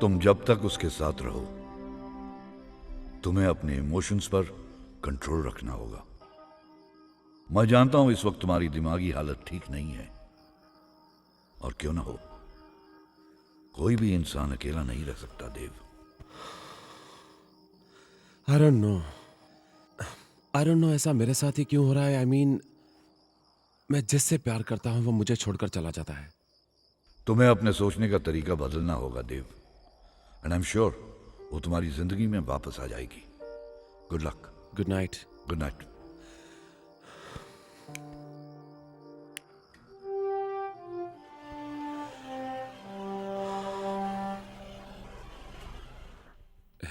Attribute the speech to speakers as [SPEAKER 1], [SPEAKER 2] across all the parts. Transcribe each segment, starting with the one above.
[SPEAKER 1] तुम जब तक उसके साथ रहो, तुम्हें अपने इमोशंस पर कंट्रोल रखना होगा। मैं जानता हूं इस वक्त तुम्हारी दिमागी हालत ठीक नहीं है, और क्यों ना हो, कोई भी इंसान अकेला नहीं रह सकता देव।
[SPEAKER 2] I don't know ऐसा मेरे साथ ही क्यों हो रहा है। I mean, मैं जिससे प्यार करता हूं वो मुझे छोड़कर चला जाता है।
[SPEAKER 1] तुम्हें अपने सोचने का तरीका बदलना होगा Dev, and I am sure वो तुम्हारी जिंदगी में वापस आ जाएगी। Good luck.
[SPEAKER 2] Good night.
[SPEAKER 1] Good night.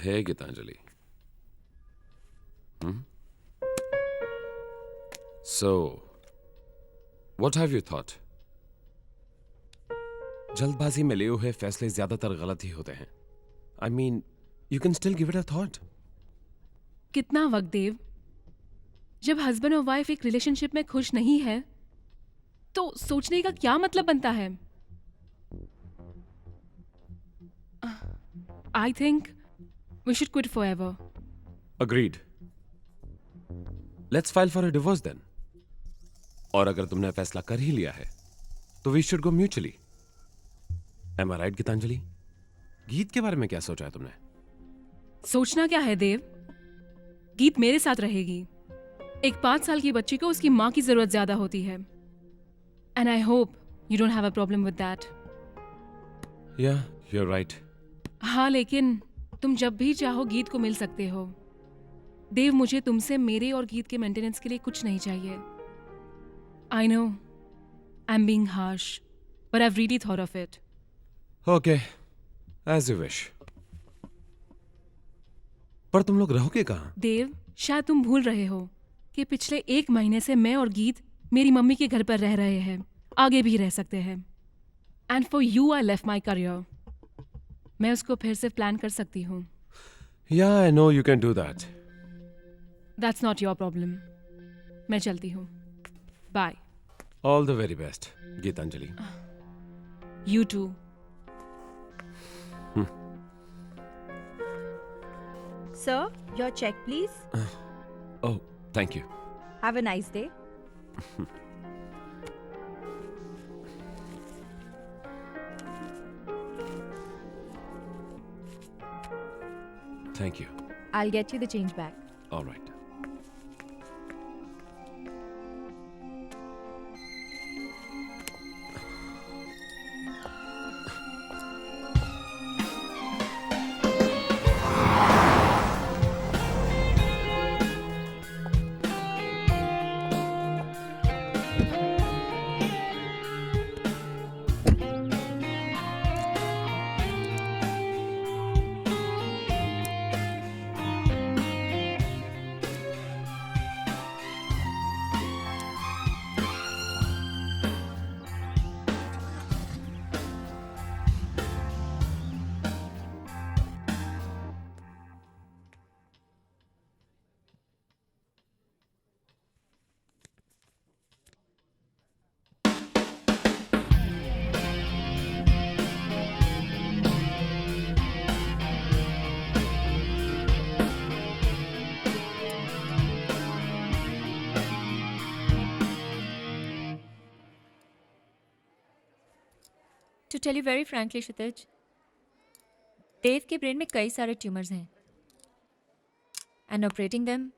[SPEAKER 2] Hey Gitanjali. So, what have you thought? जल्दबाजी में लिए हुए फैसले ज्यादातर गलत ही होते हैं। I mean, you can still give it a thought.
[SPEAKER 3] कितना वक्त देव? जब हस्बैंड और वाइफ एक रिलेशनशिप में खुश नहीं है तो सोचने का क्या मतलब बनता है? I think we should quit forever.
[SPEAKER 2] Agreed. Let's file for a divorce then. और अगर तुमने फैसला कर ही लिया है तो we should go mutually. Am I right, Geetanjali? गीत के बारे में क्या सोचा है तुमने?
[SPEAKER 3] सोचना क्या है देव? गीत मेरे साथ रहेगी। एक 5 साल की बच्ची को उसकी माँ की जरूरत ज्यादा होती है। And I hope you don't have a problem with that.
[SPEAKER 2] Yeah, you're right.
[SPEAKER 3] हाँ, लेकिन तुम जब भी चाहो गीत को मिल सकते हो। देव, मुझे तुमसे मेरे और गीत के मेंटेनेंस के लिए कुछ नहीं चाहिए। आई know I am being harsh, but I have really thought of it.
[SPEAKER 2] Okay, as you wish. पर तुम लोग रहोगे कहाँ?
[SPEAKER 3] देव, शायद तुम भूल रहे हो कि पिछले 1 महीने से मैं और गीत मेरी मम्मी के घर पर रह रहे हैं, आगे भी रह सकते हैं। And for you I left my career. मैं उसको फिर से प्लान कर सकती हूँ।
[SPEAKER 2] Yeah, I know you can do that.
[SPEAKER 3] That's not your problem. मैं चलती हूँ। Bye.
[SPEAKER 2] All the very best, Gitanjali.
[SPEAKER 3] You too.
[SPEAKER 4] Sir, your check, please.
[SPEAKER 2] Oh, thank you.
[SPEAKER 4] Have a nice day.
[SPEAKER 2] Thank you.
[SPEAKER 4] I'll get you the change back.
[SPEAKER 2] All right.
[SPEAKER 5] To tell you very frankly, क्षितिज, देव के brain में कई सारे tumours हैं and operating them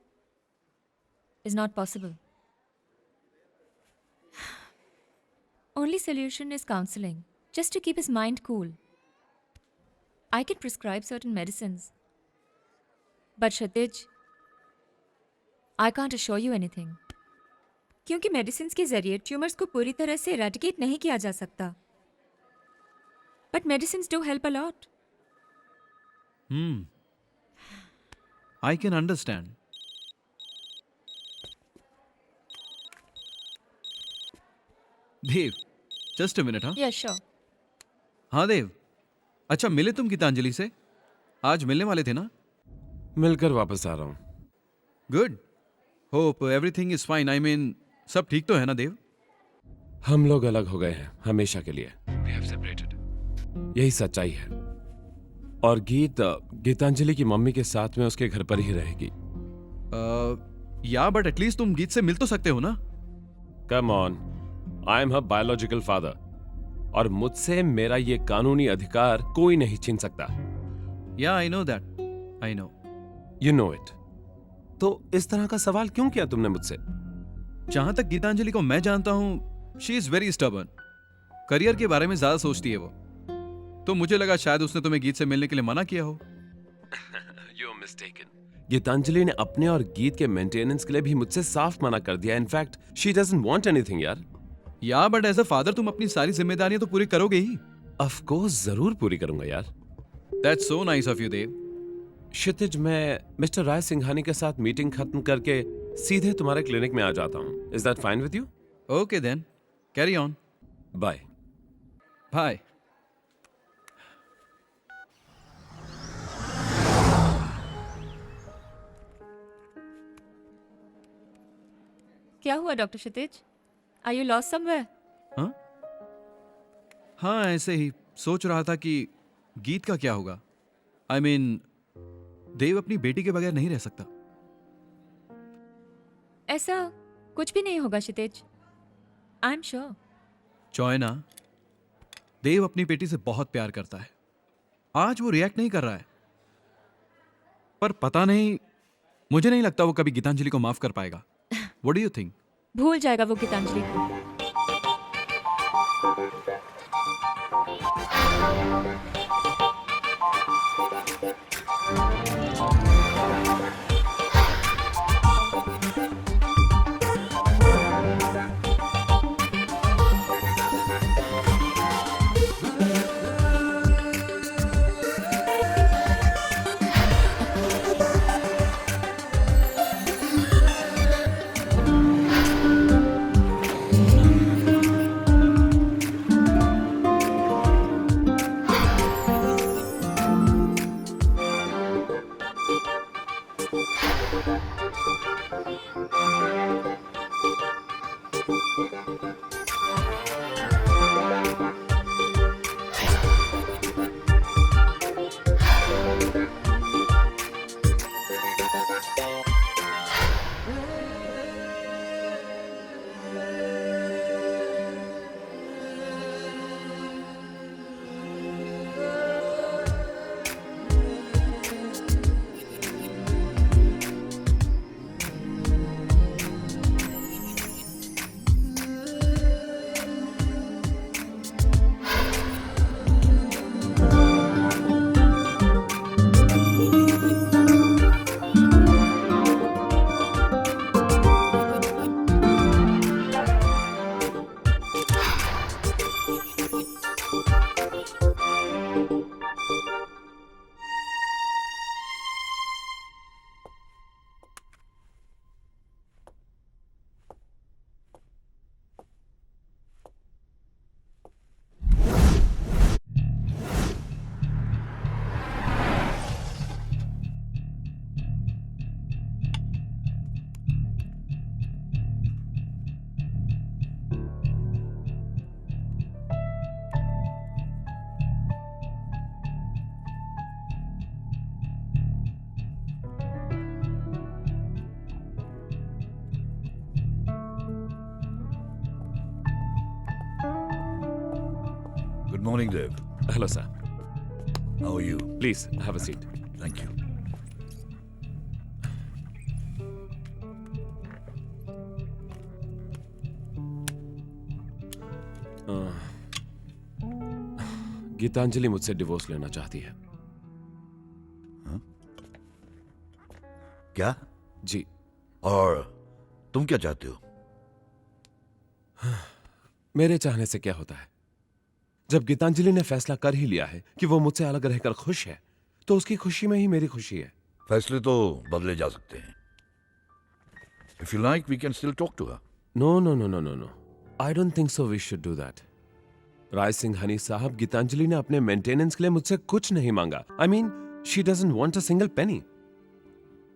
[SPEAKER 5] is not possible. Only solution is counseling, just to keep his mind cool. I can prescribe certain medicines, but Kshitij, I can't assure you anything. क्योंकि medicine के जरिए tumours को पूरी तरह से eradicate नहीं किया जा सकता. But medicines do help a lot.
[SPEAKER 6] I can understand. Dev, just a minute, हाँ?
[SPEAKER 5] Yeah, sure.
[SPEAKER 6] हाँ देव, अच्छा मिले तुम गीतांजलि से? आज मिलने वाले थे ना?
[SPEAKER 2] मिलकर वापस आ रहा हूँ.
[SPEAKER 6] Good. Hope everything is fine. I mean, सब ठीक तो है ना देव?
[SPEAKER 2] हम लोग अलग हो गए हैं हमेशा के लिए. We have separated. यही सच्चाई है. और गीतांजलि की मम्मी के साथ में उसके घर पर ही रहेगी।
[SPEAKER 6] या बट एटलीस्ट तुम गीत से मिल तो सकते हो ना।
[SPEAKER 2] Come on, I am her biological father और मुझसे मेरा ये कानूनी अधिकार कोई नहीं छीन सकता।
[SPEAKER 6] या I know that, I know.
[SPEAKER 2] You know it. तो इस तरह का सवाल क्यों किया तुमने मुझसे?
[SPEAKER 6] जहां तक गीतांजलि को मैं जानता हूं, she is very stubborn. Career के बारे में ज्यादा सोचती है वो। तो मुझे लगा शायद उसने तुम्हें गीत से मिलने के लिए मना किया हो।
[SPEAKER 2] You're mistaken. गीतांजलि ने अपने और गीत के मेंटेनेंस के लिए भी मुझसे साफ मना कर दिया। In fact she doesn't want anything यार।
[SPEAKER 6] या बट एज अ फादर तुम अपनी सारी जिम्मेदारियां तो पूरी करोगे ही।
[SPEAKER 2] ऑफ कोर्स जरूर पूरी करूंगा यार।
[SPEAKER 6] That's so nice of you Dev.
[SPEAKER 2] Kshitij, मैं मिस्टर राय सिंघानी के साथ मीटिंग खत्म करके सीधे तुम्हारे क्लिनिक में आ जाता हूं। Is that fine with you?
[SPEAKER 6] Okay then, carry on.
[SPEAKER 2] Bye.
[SPEAKER 6] Bye.
[SPEAKER 5] क्या हुआ doctor Kshitij? Are you lost somewhere?
[SPEAKER 6] हाँ हाँ, ऐसे ही सोच रहा था कि गीत का क्या होगा। आई मीन देव अपनी बेटी के बगैर नहीं रह सकता।
[SPEAKER 5] ऐसा कुछ भी नहीं होगा क्षितिज, आई एम श्योर।
[SPEAKER 6] चॉयना, देव अपनी बेटी से बहुत प्यार करता है। आज वो रिएक्ट नहीं कर रहा है, पर पता नहीं, मुझे नहीं लगता वो कभी गीतांजलि को माफ कर पाएगा। What do you think?
[SPEAKER 5] भूल जाएगा वो गीतांजलि को।
[SPEAKER 1] Good morning, Dev.
[SPEAKER 2] Hello sir,
[SPEAKER 1] How are you?
[SPEAKER 2] Please have a seat.
[SPEAKER 1] Thank you.
[SPEAKER 2] Gitanjali मुझसे डिवोर्स लेना चाहती है।
[SPEAKER 1] क्या?
[SPEAKER 2] जी।
[SPEAKER 1] और तुम क्या चाहते हो?
[SPEAKER 2] मेरे चाहने से क्या होता है? जब गीतांजलि ने फैसला कर ही लिया है कि वो मुझसे अलग रहकर खुश है, तो उसकी खुशी में ही मेरी खुशी है।
[SPEAKER 1] फैसले तो बदले जा सकते हैं। If you like, we can still talk to her.
[SPEAKER 2] No no no no no no, I don't think so we should do that. Rai Singhani साहब, गीतांजलि ने अपने मेंटेनेंस के लिए मुझसे कुछ नहीं मांगा। I mean, she doesn't want a single penny.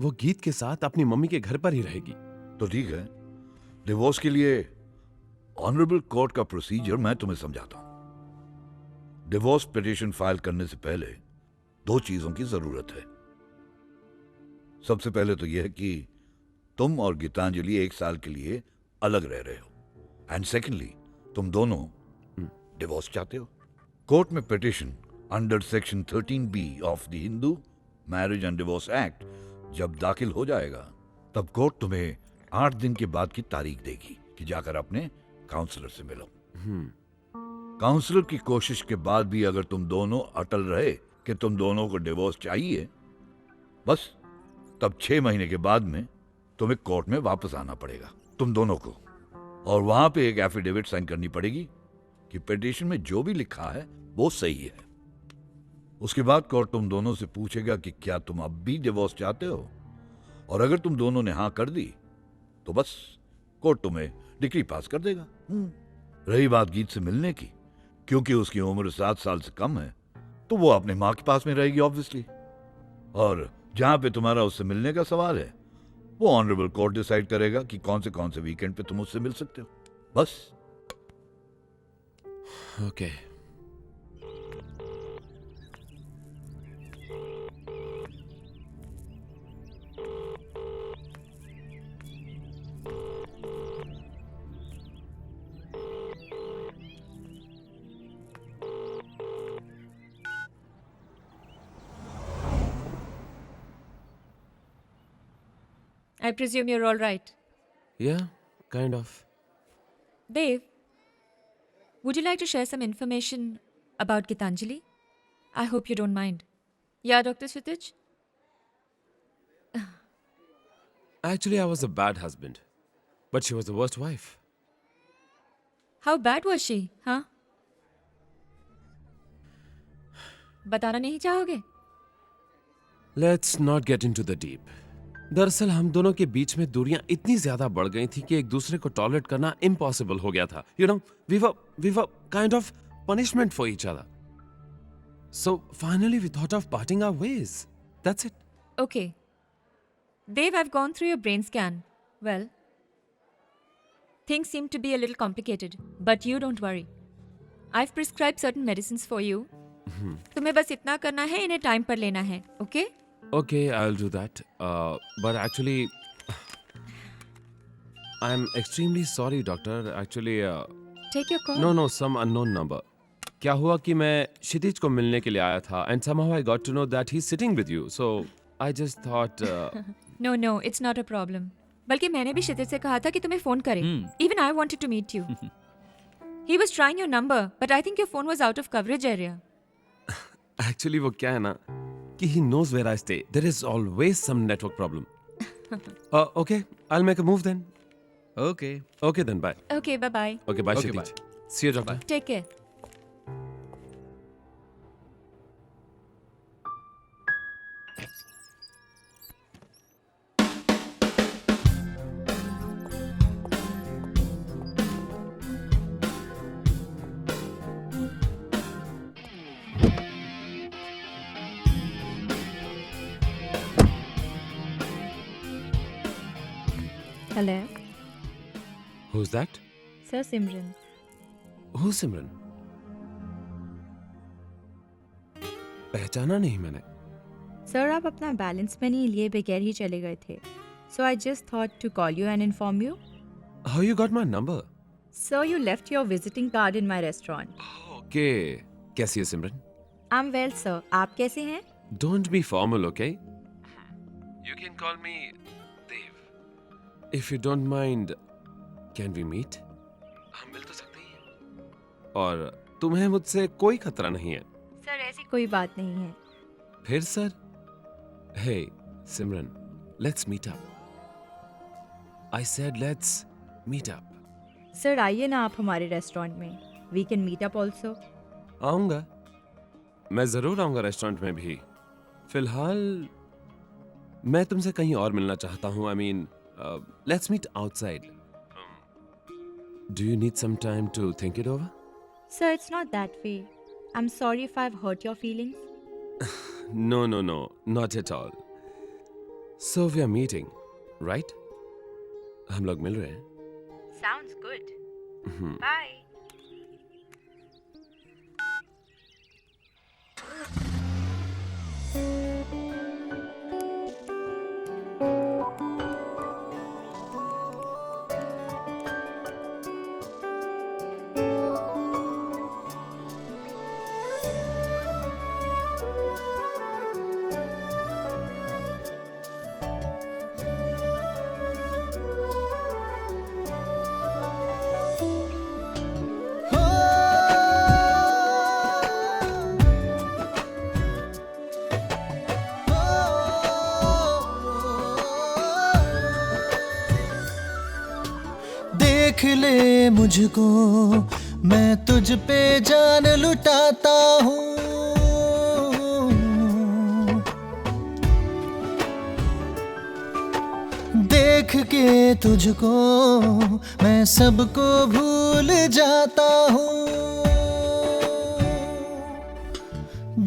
[SPEAKER 2] वो गीत के साथ अपनी मम्मी के घर पर ही रहेगी।
[SPEAKER 1] तो ठीक है, डिवोर्स के लिए ऑनरेबल कोर्ट का प्रोसीजर मैं तुम्हें समझाता हूं। डिवोर्स पिटीशन फाइल करने से पहले दो चीजों की जरूरत है। सबसे पहले तो यह कि तुम और गीतांजलि 1 साल के लिए अलग रह रहे हो, एंड सेकेंडली तुम दोनों डिवोर्स चाहते हो। कोर्ट में petition under section 13B of the Hindu marriage and divorce act जब दाखिल हो जाएगा, तब कोर्ट तुम्हें 8 दिन के बाद की तारीख देगी कि जाकर अपने काउंसलर से मिलो। काउंसलर की कोशिश के बाद भी अगर तुम दोनों अटल रहे कि तुम दोनों को डिवोर्स चाहिए, बस तब 6 महीने के बाद में तुम्हें कोर्ट में वापस आना पड़ेगा, तुम दोनों को, और वहां पे एक एफिडेविट साइन करनी पड़ेगी कि पिटीशन में जो भी लिखा है वो सही है। उसके बाद कोर्ट तुम दोनों से पूछेगा कि क्या तुम अब भी डिवोर्स चाहते हो, और अगर तुम दोनों ने हां कर दी तो बस कोर्ट तुम्हें डिग्री पास कर देगा। रही बात गीत से मिलने की, क्योंकि उसकी उम्र 7 साल से कम है, तो वो अपने माँ के पास में रहेगी ऑब्वियसली, और जहां पे तुम्हारा उससे मिलने का सवाल है वो ऑनरेबल कोर्ट डिसाइड करेगा कि कौन से वीकेंड पे तुम उससे मिल सकते हो। बस।
[SPEAKER 2] Okay.
[SPEAKER 5] I presume you're all right.
[SPEAKER 2] Yeah, kind of.
[SPEAKER 5] Dave, would you like to share some information about Gitanjali? I hope you don't mind. Yeah, Dr. Sritij?
[SPEAKER 2] Actually, I was a bad husband, but she was the worst wife.
[SPEAKER 5] How bad was she, huh? बताना नहीं चाहोगे?
[SPEAKER 2] Let's not get into the deep. दरअसल हम दोनों के बीच में दूरियां इतनी ज्यादा बढ़ गई थी कि एक दूसरे को टॉलरेट करना इम्पॉसिबल हो गया था. You know, we were kind of punishment for each other. So finally we thought of parting our ways. That's it.
[SPEAKER 5] Okay. Dave, I've gone through your brain scan. Well, things seem to be a little complicated, but you don't worry. I've prescribed certain medicines for you. तुम्हें बस इतना करना है, इन्हें time पर लेना है, okay?
[SPEAKER 2] Okay, I'll do that. But actually, I'm extremely sorry, doctor. Actually,
[SPEAKER 5] Take your call.
[SPEAKER 2] no, some unknown number. क्या हुआ कि मैं क्षितिज को मिलने के लिए आया था, and somehow I got to know that he's sitting with you. So I just thought.
[SPEAKER 5] No, it's not a problem. बल्कि मैंने भी क्षितिज से कहा था कि तुम्हें फोन करे. Even I wanted to meet you. He was trying your number, but I think your phone was out of coverage area.
[SPEAKER 2] Actually, वो क्या है ना कि he knows where I stay. There is always some network problem. Okay, I'll make a move then.
[SPEAKER 6] Okay.
[SPEAKER 2] Okay then, bye.
[SPEAKER 5] Okay, bye-bye.
[SPEAKER 2] Okay, bye,
[SPEAKER 6] Okay,
[SPEAKER 2] Kshitij. See you, doctor.
[SPEAKER 5] Take care.
[SPEAKER 4] Hello.
[SPEAKER 2] Who's that?
[SPEAKER 4] Sir Simran.
[SPEAKER 2] Who's Simran? पहचाना नहीं मैंने.
[SPEAKER 4] Sir आप अपना balance money लिए बगैर ही चले गए थे. So I just thought to call you and inform you.
[SPEAKER 2] How you got my number?
[SPEAKER 4] Sir, you left your visiting card in my restaurant.
[SPEAKER 2] Okay. कैसी है सिमरन?
[SPEAKER 4] I'm well, sir. आप कैसे हैं?
[SPEAKER 2] Don't be formal, okay? You can call me Dave. If you don't mind, can we meet? हम मिल तो सकते हैं. और तुम्हें मुझसे कोई खतरा नहीं है.
[SPEAKER 4] सर ऐसी कोई बात नहीं है.
[SPEAKER 2] फिर sir? Hey, Simran, let's meet up. I said let's meet up.
[SPEAKER 4] Sir आइए ना आप हमारे रेस्टोरेंट में. We can meet up also.
[SPEAKER 2] आऊंगा. मैं जरूर आऊंगा रेस्टोरेंट में भी. फिलहाल मैं तुमसे कहीं और मिलना चाहता हूँ. I mean, let's meet outside. Do you need some time to think it over?
[SPEAKER 4] Sir, it's not that way. I'm sorry if I've hurt your feelings.
[SPEAKER 2] No, not at all. So we are meeting, right? हम लोग मिल रहे हैं.
[SPEAKER 4] Sounds good. Bye.
[SPEAKER 7] देख ले मुझको, मैं तुझ पे जान लुटाता हूँ। देख के तुझको मैं सबको भूल जाता हूँ।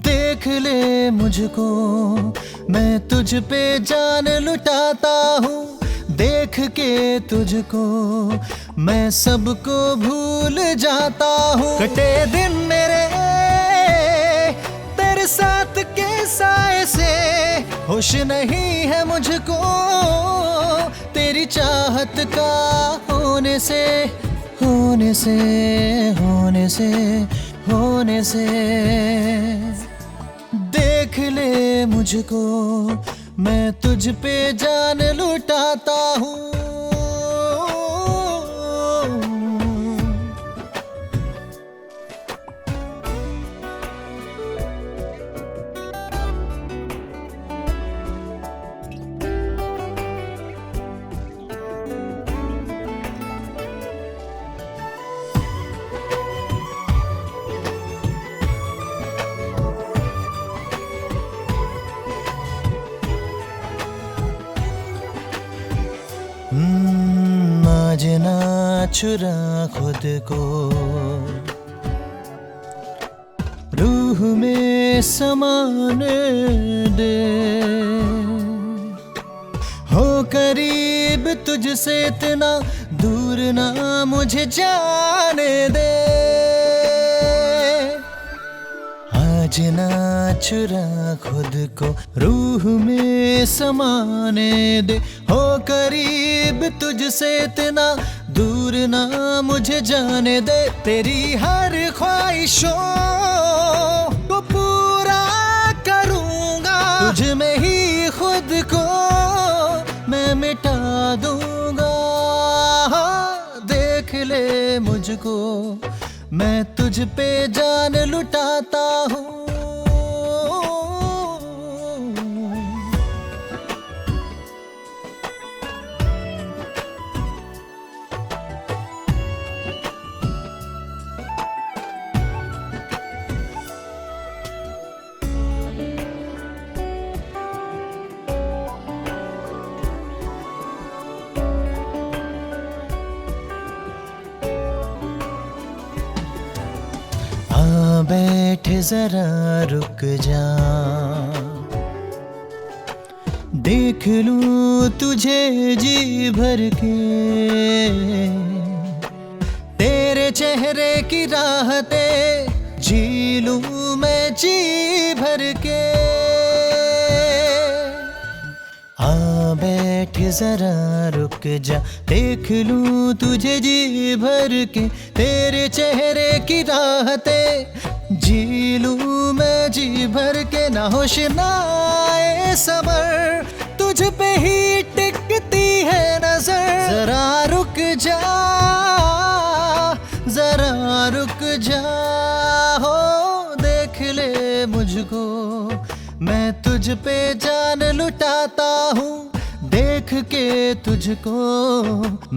[SPEAKER 7] देख ले मुझको, मैं तुझ पे जान लुटाता हूँ। देख के तुझको मैं सबको भूल जाता हूँ। कटे दिन मेरे तेरे साथ के साए से, होश नहीं है मुझको तेरी चाहत का होने से, होने से, होने से, होने से। देख ले मुझको, मैं तुझ पे जान लुटाता हूँ। आज ना चुरा खुद को, रूह में समाने दे। हो करीब तुझसे इतना दूर ना मुझे जाने दे। आज ना चुरा खुद को, रूह में समाने दे। हो करीब तुझसे इतना दूर ना मुझे जाने दे। तेरी हर ख्वाहिशों को पूरा करूंगा, तुझ में ही खुद को मैं मिटा दूंगा। देख ले मुझको, मैं तुझ पे जान लुटाता हूँ। बैठे जरा रुक जा, देख लूं तुझे जी भर के। तेरे चेहरे की राहतें जी लूं मैं जी भर के। आ बैठ जरा रुक जा, देख लूं तुझे जी भर के। तेरे चेहरे की राहतें जी लूं मैं जी भर के। ना होश ना आए सबर, तुझ पे ही टिकती है नजर। जरा रुक जा, जरा रुक जा, हो देख ले मुझको, मैं तुझ पे जान लुटाता हूँ। देख के तुझको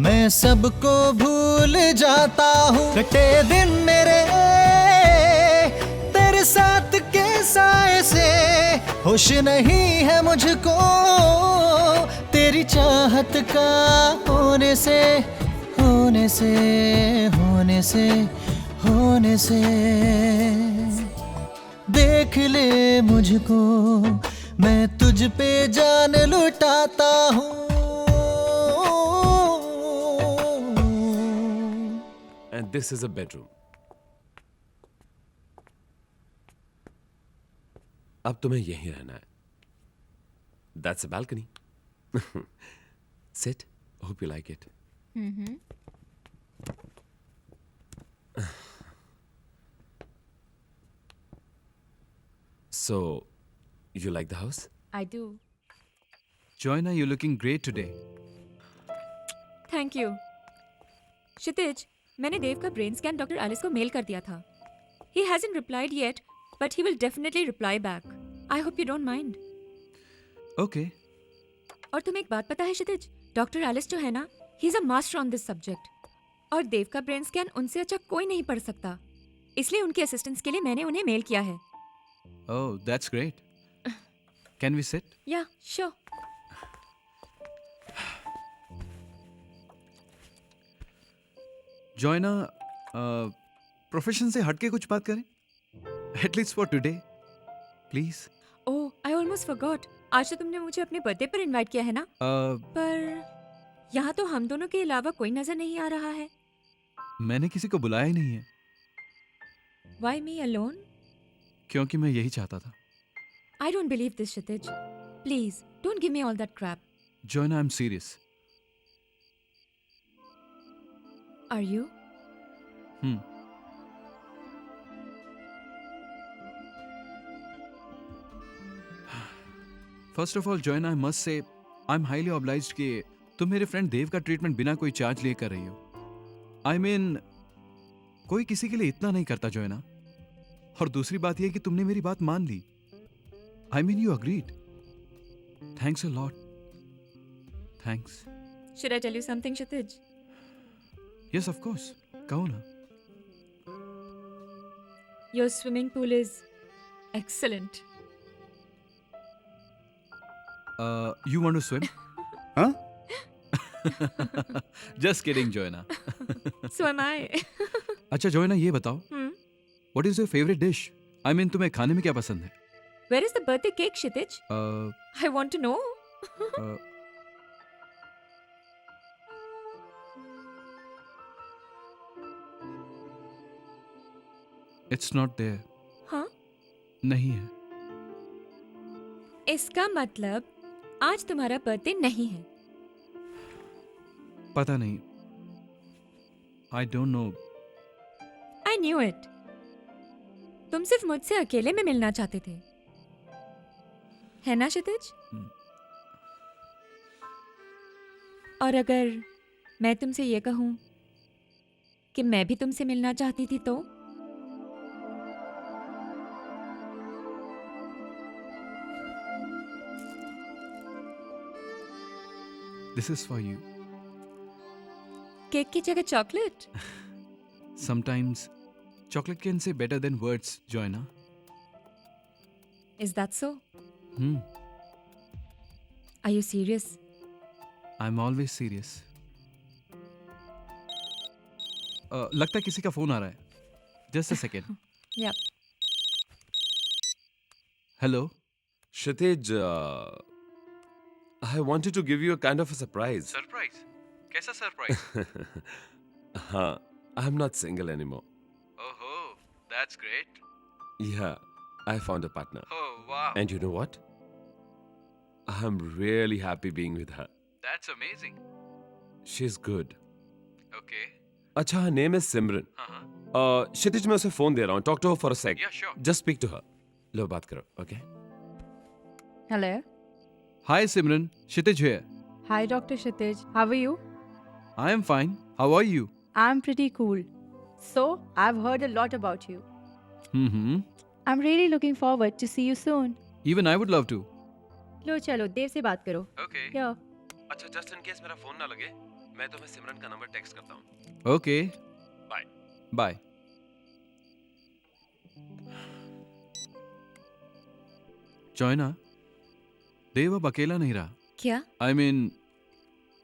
[SPEAKER 7] मैं सबको भूल जाता हूँ। कटे दिन मेरे तेरे साथ के साए से, होश नहीं है मुझको तेरी चाहत का होने से, होने से, होने से, होने से। देख ले मुझको, मैं तुझ पे जान लुटाता हूँ।
[SPEAKER 2] And this is a bedroom. अब तुम्हें यहीं रहना है. That's a balcony. Sit. Hope you like it. So, you like the house?
[SPEAKER 5] I do.
[SPEAKER 6] Joyna, you're looking great today.
[SPEAKER 5] Thank you. Kshitij, मैंने देव का ब्रेन स्कैन डॉक्टर एलिस को mail कर दिया था. He hasn't replied yet, but he will definitely reply back. I hope you don't mind.
[SPEAKER 6] Okay.
[SPEAKER 5] और तुम्हें एक बात पता है क्षितिज, डॉक्टर एलिस जो है ना, he is a master on this subject. और देव का ब्रेन स्कैन उनसे अच्छा कोई नहीं पढ़ सकता, इसलिए उनके असिस्टेंस के लिए मैंने उन्हें मेल किया है।
[SPEAKER 6] Oh that's great. Can we sit?
[SPEAKER 5] Yeah sure.
[SPEAKER 6] Joanna, profession से हटके कुछ बात करें, at least for today please.
[SPEAKER 5] Oh I almost forgot, आज तो तुमने मुझे अपने बर्थडे पर इनवाइट किया है ना? पर यहाँ तो हम दोनों के अलावा कोई नजर नहीं आ रहा है।
[SPEAKER 6] मैंने किसी को बुलाया ही नहीं है,
[SPEAKER 5] Why me alone?
[SPEAKER 6] क्योंकि मैं यही चाहता था।
[SPEAKER 5] I don't believe this, Kshitij. Please, don't give me all that crap.
[SPEAKER 6] Joanna, I am serious.
[SPEAKER 5] Are you?
[SPEAKER 6] First of all Joanna, I must say I M highly obliged कि तुम मेरे friend देव का treatment बिना कोई charge लिए कर रही हो। आई मीन कोई किसी के लिए इतना नहीं करता जॉयना। और दूसरी बात यह कि तुमने मेरी बात मान ली। I mean you agreed. Thanks a lot. Thanks.
[SPEAKER 5] Should I tell you something, Kshitij?
[SPEAKER 6] Yes of course, कहो ना।
[SPEAKER 5] Your swimming pool is excellent.
[SPEAKER 6] You want to swim?
[SPEAKER 1] हाँ?
[SPEAKER 6] Just kidding, Joanna.
[SPEAKER 5] So am I.
[SPEAKER 6] अच्छा जॉयना, ये बताओ, what is your favorite dish? I mean, तुम्हें खाने में क्या पसंद है?
[SPEAKER 5] Where is the birthday cake, Kshitij? I want to know.
[SPEAKER 6] It's not there.
[SPEAKER 5] हाँ?
[SPEAKER 6] नहीं है।
[SPEAKER 5] इसका मतलब आज तुम्हारा बर्थडे नहीं है।
[SPEAKER 6] पता नहीं। I don't know.
[SPEAKER 5] I knew it. तुम सिर्फ मुझसे अकेले में मिलना चाहते थे, है ना क्षितिज? और अगर मैं तुमसे ये कहूं कि मैं भी तुमसे मिलना चाहती थी तो?
[SPEAKER 6] This is for you.
[SPEAKER 5] Cake की जगह chocolate?
[SPEAKER 6] Sometimes chocolate can say better than words, Joanna.
[SPEAKER 5] Is that so?
[SPEAKER 6] Hmm.
[SPEAKER 5] Are you serious?
[SPEAKER 6] I'm always serious. लगता है किसी का फोन आ रहा है। Just a second.
[SPEAKER 5] Yep.
[SPEAKER 6] Hello.
[SPEAKER 2] Kshitij, I wanted to give you a kind of a surprise.
[SPEAKER 6] Surprise? कैसा surprise?
[SPEAKER 2] हाँ, I'm not single anymore.
[SPEAKER 6] Oh, that's great.
[SPEAKER 2] Yeah, I found a partner.
[SPEAKER 6] Oh, wow.
[SPEAKER 2] And you know what? I'm really happy being with her.
[SPEAKER 6] That's amazing.
[SPEAKER 2] She's good.
[SPEAKER 6] Okay.
[SPEAKER 2] अच्छा, her name is Simran.
[SPEAKER 6] Uh-huh.
[SPEAKER 2] क्षितिज, मैं उसे phone दे रहा हूँ. Talk to her for a sec.
[SPEAKER 6] Yeah, sure.
[SPEAKER 2] Just speak to her. लो बात करो, okay?
[SPEAKER 4] Hello.
[SPEAKER 6] Hi, Simran. Kshitij here.
[SPEAKER 4] Hi, Dr. Kshitij. How are you?
[SPEAKER 6] I am fine. How are you?
[SPEAKER 4] I'm pretty cool. So, I've heard a lot about you.
[SPEAKER 6] Mm-hmm.
[SPEAKER 4] I'm really looking forward to see you soon.
[SPEAKER 6] Even I would love to.
[SPEAKER 4] लो चलो, देव से बात करो.
[SPEAKER 6] Okay.
[SPEAKER 4] Here.
[SPEAKER 2] अच्छा, just in case मेरा phone ना लगे, मैं तुम्हें सिमरन का नंबर टेक्स्ट करता हूँ.
[SPEAKER 6] Okay.
[SPEAKER 2] Bye.
[SPEAKER 6] Bye. Joanna, देव अब अकेला नहीं रहा.
[SPEAKER 5] क्या?
[SPEAKER 6] I mean,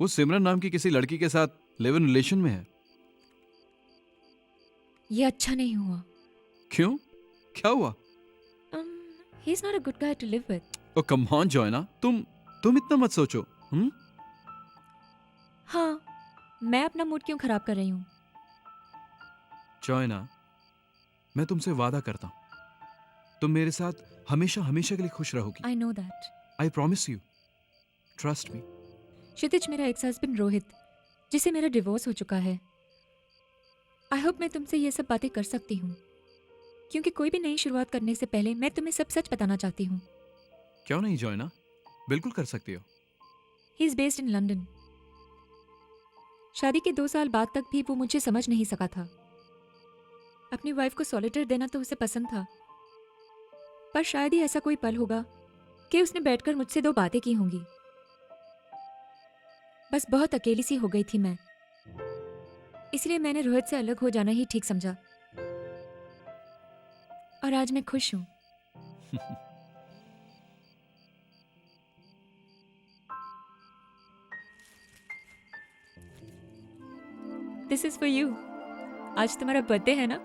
[SPEAKER 6] वो सिमरन नाम की किसी लड़की के साथ लिव इन रिलेशन में है.
[SPEAKER 5] ये अच्छा नहीं हुआ.
[SPEAKER 6] क्यों? क्या हुआ?
[SPEAKER 5] He's not a good guy to live with.
[SPEAKER 6] Oh, come on, Joanna. तुम इतना मत सोचो.
[SPEAKER 5] हाँ, मैं अपना मूड क्यों खराब कर रही हूँ?
[SPEAKER 6] Joanna, मैं तुमसे वादा करता हूँ. तुम मेरे साथ हमेशा हमेशा के लिए खुश रहोगी.
[SPEAKER 5] I know that.
[SPEAKER 6] I promise you. Trust me.
[SPEAKER 5] क्षितिज, मेरा एक्स हस्बैंड रोहित, जिसे मेरा डिवोर्स हो चुका है. आई होप मैं तुमसे ये सब बातें कर सकती हूँ, क्योंकि कोई भी नई शुरुआत करने से पहले मैं तुम्हें सब सच बताना चाहती हूँ.
[SPEAKER 6] क्यों नहीं Joanna? बिल्कुल कर सकती हो.
[SPEAKER 5] He is based in London. शादी के 2 साल बाद तक भी वो मुझे समझ नहीं सका था. अपनी वाइफ को सॉलिटेयर देना तो उसे पसंद था, पर शायद ही ऐसा कोई पल होगा कि उसने बैठकर मुझसे 2 बातें की होंगी. बस बहुत अकेली सी हो गई थी मैं. इसलिए मैंने रोहित से अलग हो जाना ही ठीक समझा। और आज मैं खुश हूँ। This is for you. आज तुम्हारा बर्थडे है ना?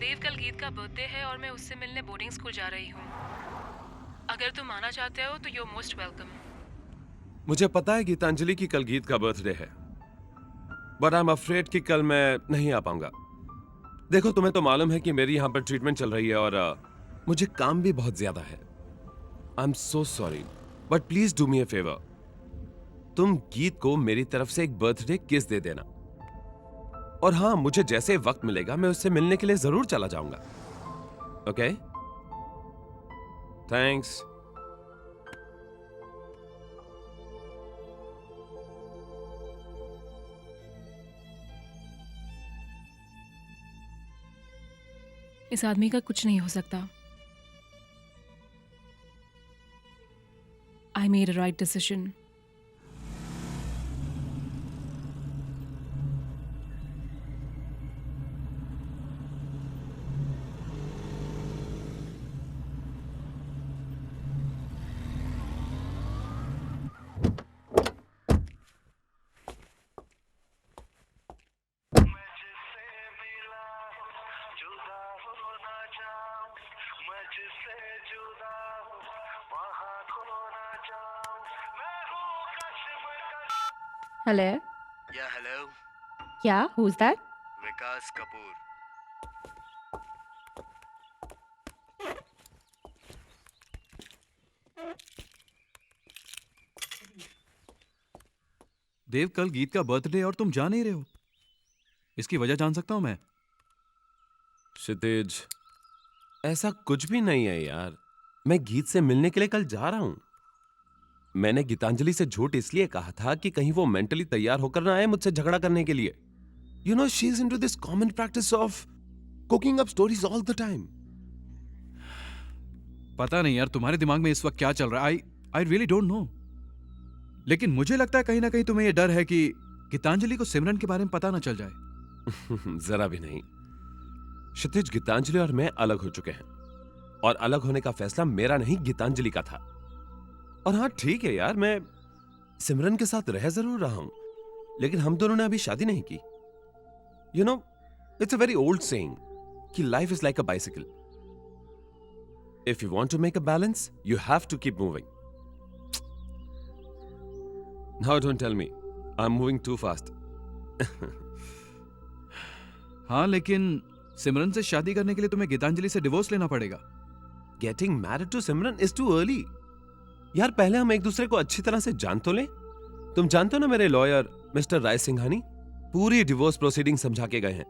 [SPEAKER 3] देव, कल गीत का बर्थडे है और मैं उससे मिलने बोर्डिंग स्कूल जा रही हूँ। अगर तुम आना चाहते हो तो यू आर मोस्ट वेलकम।
[SPEAKER 2] मुझे पता है गीतांजलि की कल गीत का बर्थडे है, बट आई एम अफ्रेड कि कल मैं नहीं आ पाऊंगा। देखो, तुम्हें तो मालूम है कि मेरी यहाँ पर ट्रीटमेंट चल रही है और मुझे काम भी बहुत ज्यादा है। आई am so sorry, but please do me A favour. तुम गीत को मेरी तरफ से एक बर्थडे किस दे देना। और हाँ, मुझे जैसे वक्त मिलेगा मैं उससे मिलने के लिए जरूर चला जाऊंगा। Okay, thanks.
[SPEAKER 3] इस आदमी का कुछ नहीं हो सकता। I made a right decision.
[SPEAKER 4] Hello?
[SPEAKER 8] Yeah, hello.
[SPEAKER 4] Yeah, who's that?
[SPEAKER 8] Vikas Kapoor.
[SPEAKER 6] देव, कल गीत का बर्थडे और तुम जा नहीं रहे हो। इसकी वजह जान सकता हूं मैं?
[SPEAKER 2] क्षितिज, ऐसा कुछ भी नहीं है यार। मैं गीत से मिलने के लिए कल जा रहा हूं। मैंने गीतांजलि से झूठ इसलिए कहा था कि कहीं वो मेंटली तैयार होकर ना आए मुझसे झगड़ा करने के लिए। You know, she is into this common practice of cooking up stories all the time.
[SPEAKER 6] पता नहीं यार तुम्हारे दिमाग में इस वक्त क्या चल रहा है। I really don't know. लेकिन मुझे लगता है कहीं ना कहीं तुम्हें यह डर है कि गीतांजलि को सिमरन के बारे में पता ना चल जाए।
[SPEAKER 2] जरा भी नहीं क्षितिज, गीतांजलि और मैं अलग हो चुके हैं और अलग होने का फैसला मेरा नहीं गीतांजलि का था। और हाँ ठीक है यार, मैं सिमरन के साथ रह जरूर रहा हूं, लेकिन हम दोनों ने अभी शादी नहीं की। You know, it's a very old saying कि life is like a bicycle. If you want to make a balance, you have to keep moving. Now don't tell me I am moving too fast.
[SPEAKER 6] हाँ, लेकिन सिमरन से शादी करने के लिए तुम्हें गीतांजलि से डिवोर्स लेना पड़ेगा।
[SPEAKER 2] Getting married to Simran is too early. यार, पहले हम एक दूसरे को अच्छी तरह से जान तो लें। तुम जानते हो ना, मेरे लॉयर मिस्टर राय सिंघानी पूरी डिवोर्स प्रोसीडिंग समझा के गए हैं,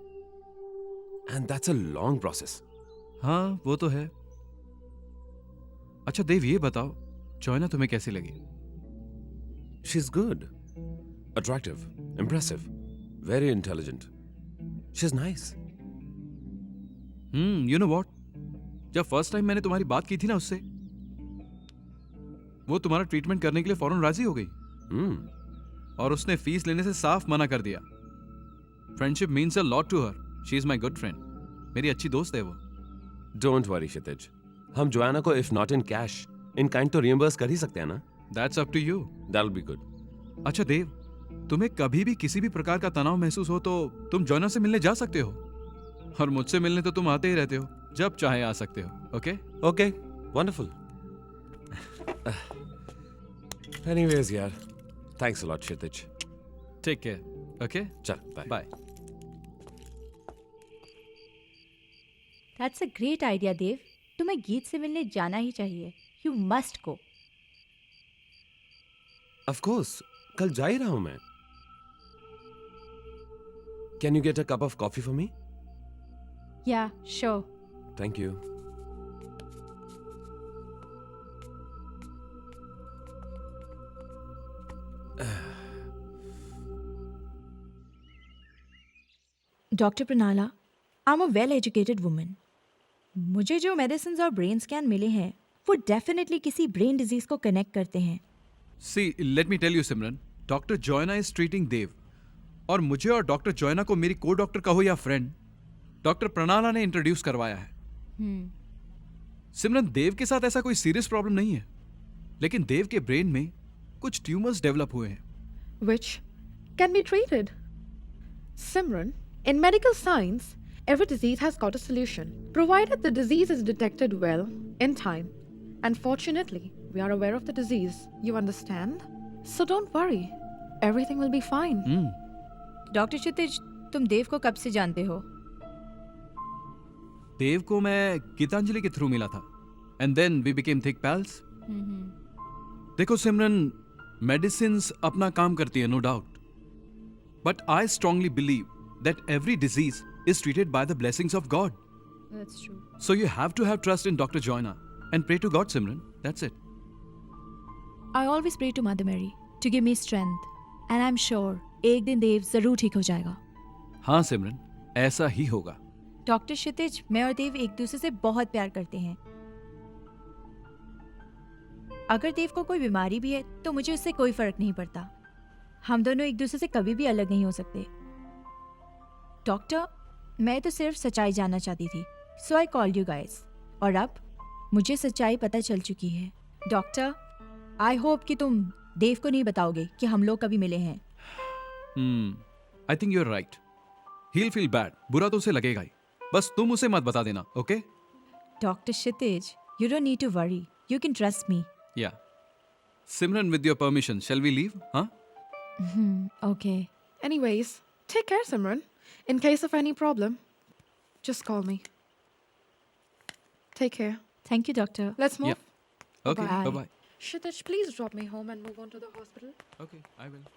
[SPEAKER 2] and that's a long process.
[SPEAKER 6] हाँ, वो तो है। अच्छा देव, ये बताओ चोयना तुम्हें कैसी लगी?
[SPEAKER 2] She is good, attractive, impressive, very intelligent. She is nice.
[SPEAKER 6] You know what, जब फर्स्ट टाइम मैंने तुम्हारी बात की थी ना उससे, वो तुम्हारा ट्रीटमेंट करने के लिए फौरन राजी हो गई। और उसने फीस लेने से साफ मना कर दिया। Friendship means a lot to her. She is my good friend. मेरी अच्छी दोस्त है वो।
[SPEAKER 2] डोंट वरी क्षितिज, हम जोआना को if not in cash, in kind तो रियम्बर्स कर ही सकते हैं ना।
[SPEAKER 6] That's up to you.
[SPEAKER 2] That will be good.
[SPEAKER 6] अच्छा देव, तुम्हें कभी भी किसी भी प्रकार का तनाव महसूस हो तो तुम जॉना से मिलने जा सकते हो, और मुझसे मिलने तो तुम आते ही रहते हो, जब चाहे आ सकते हो। Okay
[SPEAKER 2] okay, wonderful. एनीवेज यार, thanks a lot Kshitij.
[SPEAKER 6] Take care. Okay
[SPEAKER 2] चल bye.
[SPEAKER 6] Bye.
[SPEAKER 4] That's a great idea Dev, तुम्हें गीत से मिलने जाना ही चाहिए। You must go.
[SPEAKER 2] Of course, कल जा ही रहा हूं मैं। Can you get a cup of coffee for me?
[SPEAKER 4] Yeah sure.
[SPEAKER 2] Thank you.
[SPEAKER 4] Doctor Pranala, I am a well educated woman. मुझे जो मेडिसिन और ब्रेन स्कैन मिले हैं वो डेफिनेटली किसी ब्रेन डिजीज को कनेक्ट करते हैं।
[SPEAKER 6] See let me tell you Simran, doctor Joanna is treating Dev, और मुझे और डॉक्टर जॉयना को मेरी को डॉक्टर कहो या फ्रेंड डॉक्टर प्रणाला ने इंट्रोड्यूस करवाया है। सिमरन, देव के साथ ऐसा कोई सीरियस प्रॉब्लम नहीं है, लेकिन देव के ब्रेन में कुछ ट्यूमर्स डेवलप हुए हैं।
[SPEAKER 9] which can be treated. Simran, in medical science, every disease has got a solution, provided the disease is detected well in time. And fortunately, we are aware of the disease. You understand? So don't worry. Everything will be fine.
[SPEAKER 4] Doctor Kshitij, तुम देव को कब से जानते हो?
[SPEAKER 6] देव को मैं गीतांजलि के through मिला था, and then we became thick pals. देखो सिमरन, मेडिसिन्स अपना काम करती है, no doubt, but I strongly believe that every disease is treated by the blessings of god.
[SPEAKER 4] That's true.
[SPEAKER 6] So you have to have trust in Dr. Joyna and pray to God, Simran. That's it.
[SPEAKER 4] I always pray to Mother Mary to give me strength, and I'm sure एक दिन देव जरूर ठीक हो जाएगा।
[SPEAKER 6] हाँ सिमरन, ऐसा ही होगा।
[SPEAKER 4] Doctor क्षितिज, मैं और देव एक दूसरे से बहुत प्यार करते हैं। अगर देव को कोई बीमारी भी है तो मुझे उससे कोई फर्क नहीं पड़ता। हम दोनों एक दूसरे से कभी भी अलग नहीं हो सकते। डॉक्टर, मैं तो सिर्फ सच्चाई जानना चाहती थी, सो आई कॉल्ड यू गाइस, और अब मुझे सच्चाई पता चल चुकी है। डॉक्टर, आई होप कि तुम देव को नहीं बताओगे कि हम लोग कभी मिले हैं।
[SPEAKER 6] I think you're right. He'll feel bad. बुरा तो उसे लगेगा ही। बस तुम उसे मत बता देना, okay?
[SPEAKER 4] Doctor Kshitij, you don't need to worry. You can trust me.
[SPEAKER 6] Yeah. Simran, with your permission, shall we leave? Huh?
[SPEAKER 4] Okay.
[SPEAKER 9] Anyways, take care, Simran. In case of any problem, just call me. Take care.
[SPEAKER 4] Thank you, doctor.
[SPEAKER 9] Let's move.
[SPEAKER 6] Yeah. Okay.
[SPEAKER 4] Bye.
[SPEAKER 6] Bye-bye.
[SPEAKER 9] Kshitij, please drop me home and move on to the hospital.
[SPEAKER 6] Okay, I will.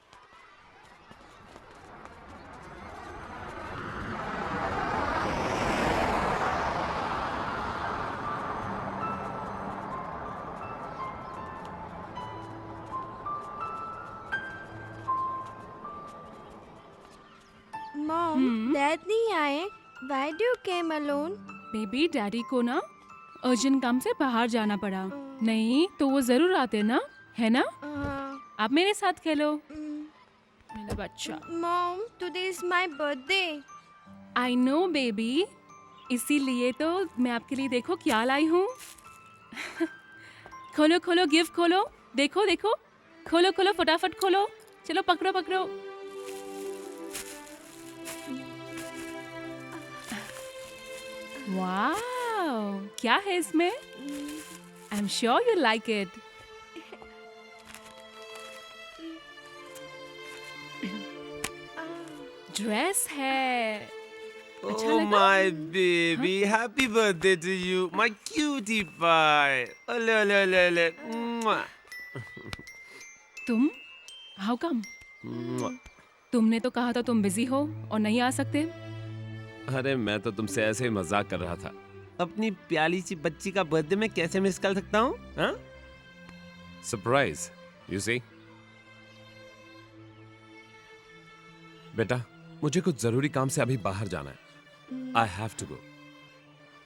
[SPEAKER 10] Mom, Dad नहीं आए. Why do you came alone?
[SPEAKER 3] Baby, daddy को ना urgent काम से बाहर जाना पड़ा। नहीं तो वो जरूर आते ना, है ना? आप मेरे साथ खेलो, मेरा बच्चा।
[SPEAKER 10] Mom, today is my birthday.
[SPEAKER 3] I know baby, इसीलिए तो मैं आपके लिए देखो क्या लाई हूँ। खोलो खोलो, गिफ्ट खोलो, देखो देखो, खोलो खोलो, फटाफट खोलो, चलो पकड़ो पकड़ो। वाओ, क्या है इसमें? आई am sure you like it. Dress है। अच्छा
[SPEAKER 2] Oh
[SPEAKER 3] लगा?
[SPEAKER 2] my baby, happy birthday to you, my cutie pie. Ole ole ole ole. Mwah.
[SPEAKER 3] तुम? How come?
[SPEAKER 2] Mwah.
[SPEAKER 3] तुमने तो कहा था तुम बिजी हो और नहीं आ सकते।
[SPEAKER 2] अरे मैं तो तुमसे ऐसे ही मजाक कर रहा था। अपनी प्याली सी बच्ची का बर्थडे मैं कैसे मिस कर सकता हूँ? हाँ? Surprise, you see. बेटा, मुझे कुछ जरूरी काम से अभी बाहर जाना है। I have to go.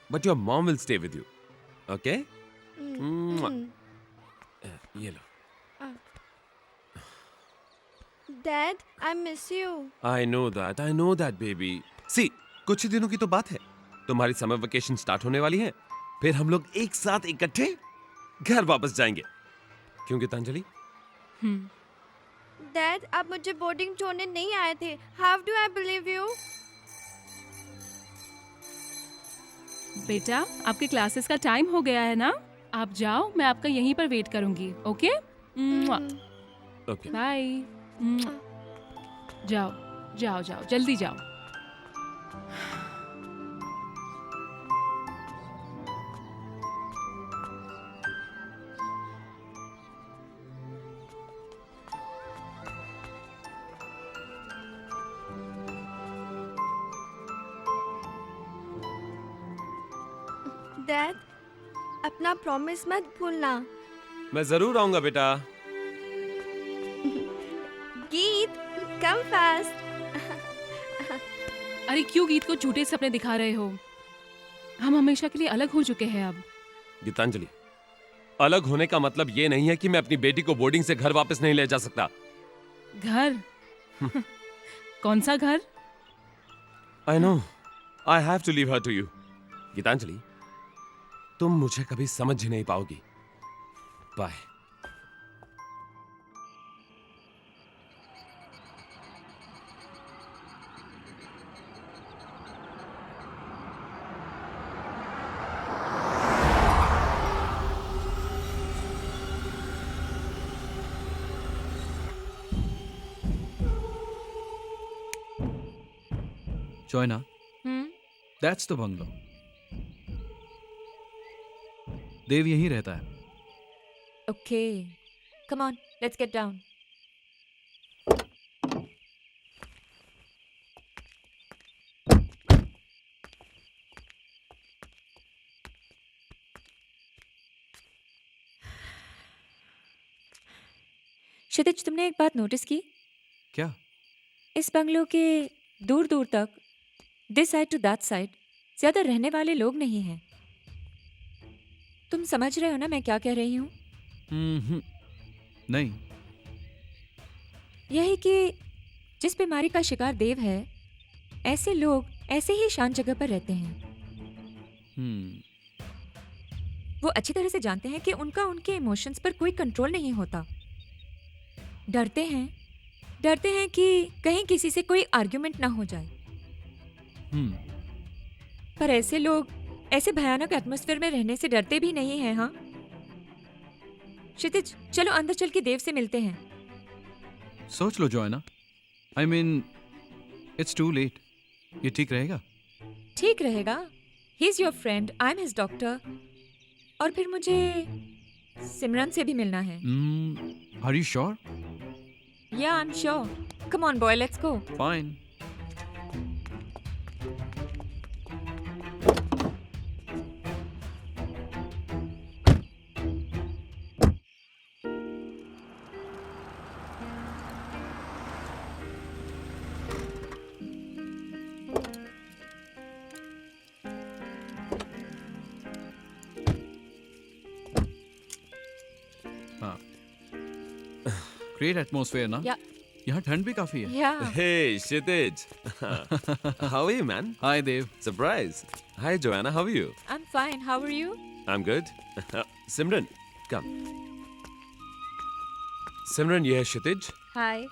[SPEAKER 2] But your mom will stay with you. Okay? Mwah. ये लो।
[SPEAKER 10] Dad, I miss you.
[SPEAKER 2] I know that baby. See, कुछ ही दिनों की तो बात है। तुम्हारी समर वेकेशन स्टार्ट होने वाली है, फिर हम लोग एक साथ इकट्ठे घर वापस जाएंगे। क्यों गीतांजलि?
[SPEAKER 10] डैड आप मुझे बोर्डिंग छोड़ने नहीं आए थे. How do I believe you?
[SPEAKER 3] बेटा आपके क्लासेस का टाइम हो गया है ना, आप जाओ, मैं आपका यहीं पर वेट करूंगी. Okay
[SPEAKER 2] okay
[SPEAKER 3] bye. जाओ जाओ जाओ जल्दी जाओ.
[SPEAKER 10] डैड अपना प्रॉमिस मत भूलना.
[SPEAKER 2] मैं जरूर आऊंगा बेटा.
[SPEAKER 10] गीत कम फास्ट.
[SPEAKER 3] अरे क्यों गीत को झूठे सपने दिखा रहे हो? हम हमेशा के लिए अलग हो चुके हैं अब.
[SPEAKER 2] गीतांजलि, अलग होने का मतलब ये नहीं है कि मैं अपनी बेटी को बोर्डिंग से घर वापस नहीं ले जा सकता.
[SPEAKER 3] घर? कौन सा घर?
[SPEAKER 2] I know, I have to leave her to you. Gitanjali, तुम मुझे कभी समझ ही नहीं पाओगी. Bye.
[SPEAKER 6] Joyna,
[SPEAKER 5] Hmm?
[SPEAKER 6] that's the bungalow. Dev यहीं रहता है.
[SPEAKER 5] Okay. Come on, let's get down. क्षितिज, तुमने एक बात नोटिस की?
[SPEAKER 6] क्या?
[SPEAKER 5] इस बंगलो के दूर दूर तक, this side to that side, ज्यादा रहने वाले लोग नहीं हैं. तुम समझ रहे हो ना मैं क्या कह रही हूँ?
[SPEAKER 6] नहीं.
[SPEAKER 5] यही कि जिस बीमारी का शिकार देव है, ऐसे लोग ऐसे ही शांत जगह पर रहते हैं. वो अच्छी तरह से जानते हैं कि उनका उनके इमोशंस पर कोई कंट्रोल नहीं होता. डरते हैं कि कहीं किसी से कोई आर्ग्यूमेंट ना हो जाए. पर ऐसे लोग ऐसे भयानक एटमॉस्फेयर में रहने से डरते भी नहीं हैं. हाँ क्षितिज, चलो अंदर चल के देव से मिलते हैं.
[SPEAKER 6] सोच लो Joanna. I mean it's too late. ये ठीक रहेगा?
[SPEAKER 5] ठीक रहेगा. He is your friend, I am his doctor. और फिर मुझे सिमरन से भी मिलना है.
[SPEAKER 6] Are you sure?
[SPEAKER 5] Yeah I am sure. Come on boy, let's go.
[SPEAKER 6] Fine. Great atmosphere ना?
[SPEAKER 5] या
[SPEAKER 6] यहाँ ठंड भी काफी है.
[SPEAKER 5] या
[SPEAKER 2] Hey, Kshitij. How are you, man?
[SPEAKER 6] Hi Dev.
[SPEAKER 2] Surprise. Hi, Joanna. How are you?
[SPEAKER 5] I am fine. How are you?
[SPEAKER 2] I'm good. Simran, come. Simran, ये है Kshitij.
[SPEAKER 5] Hi.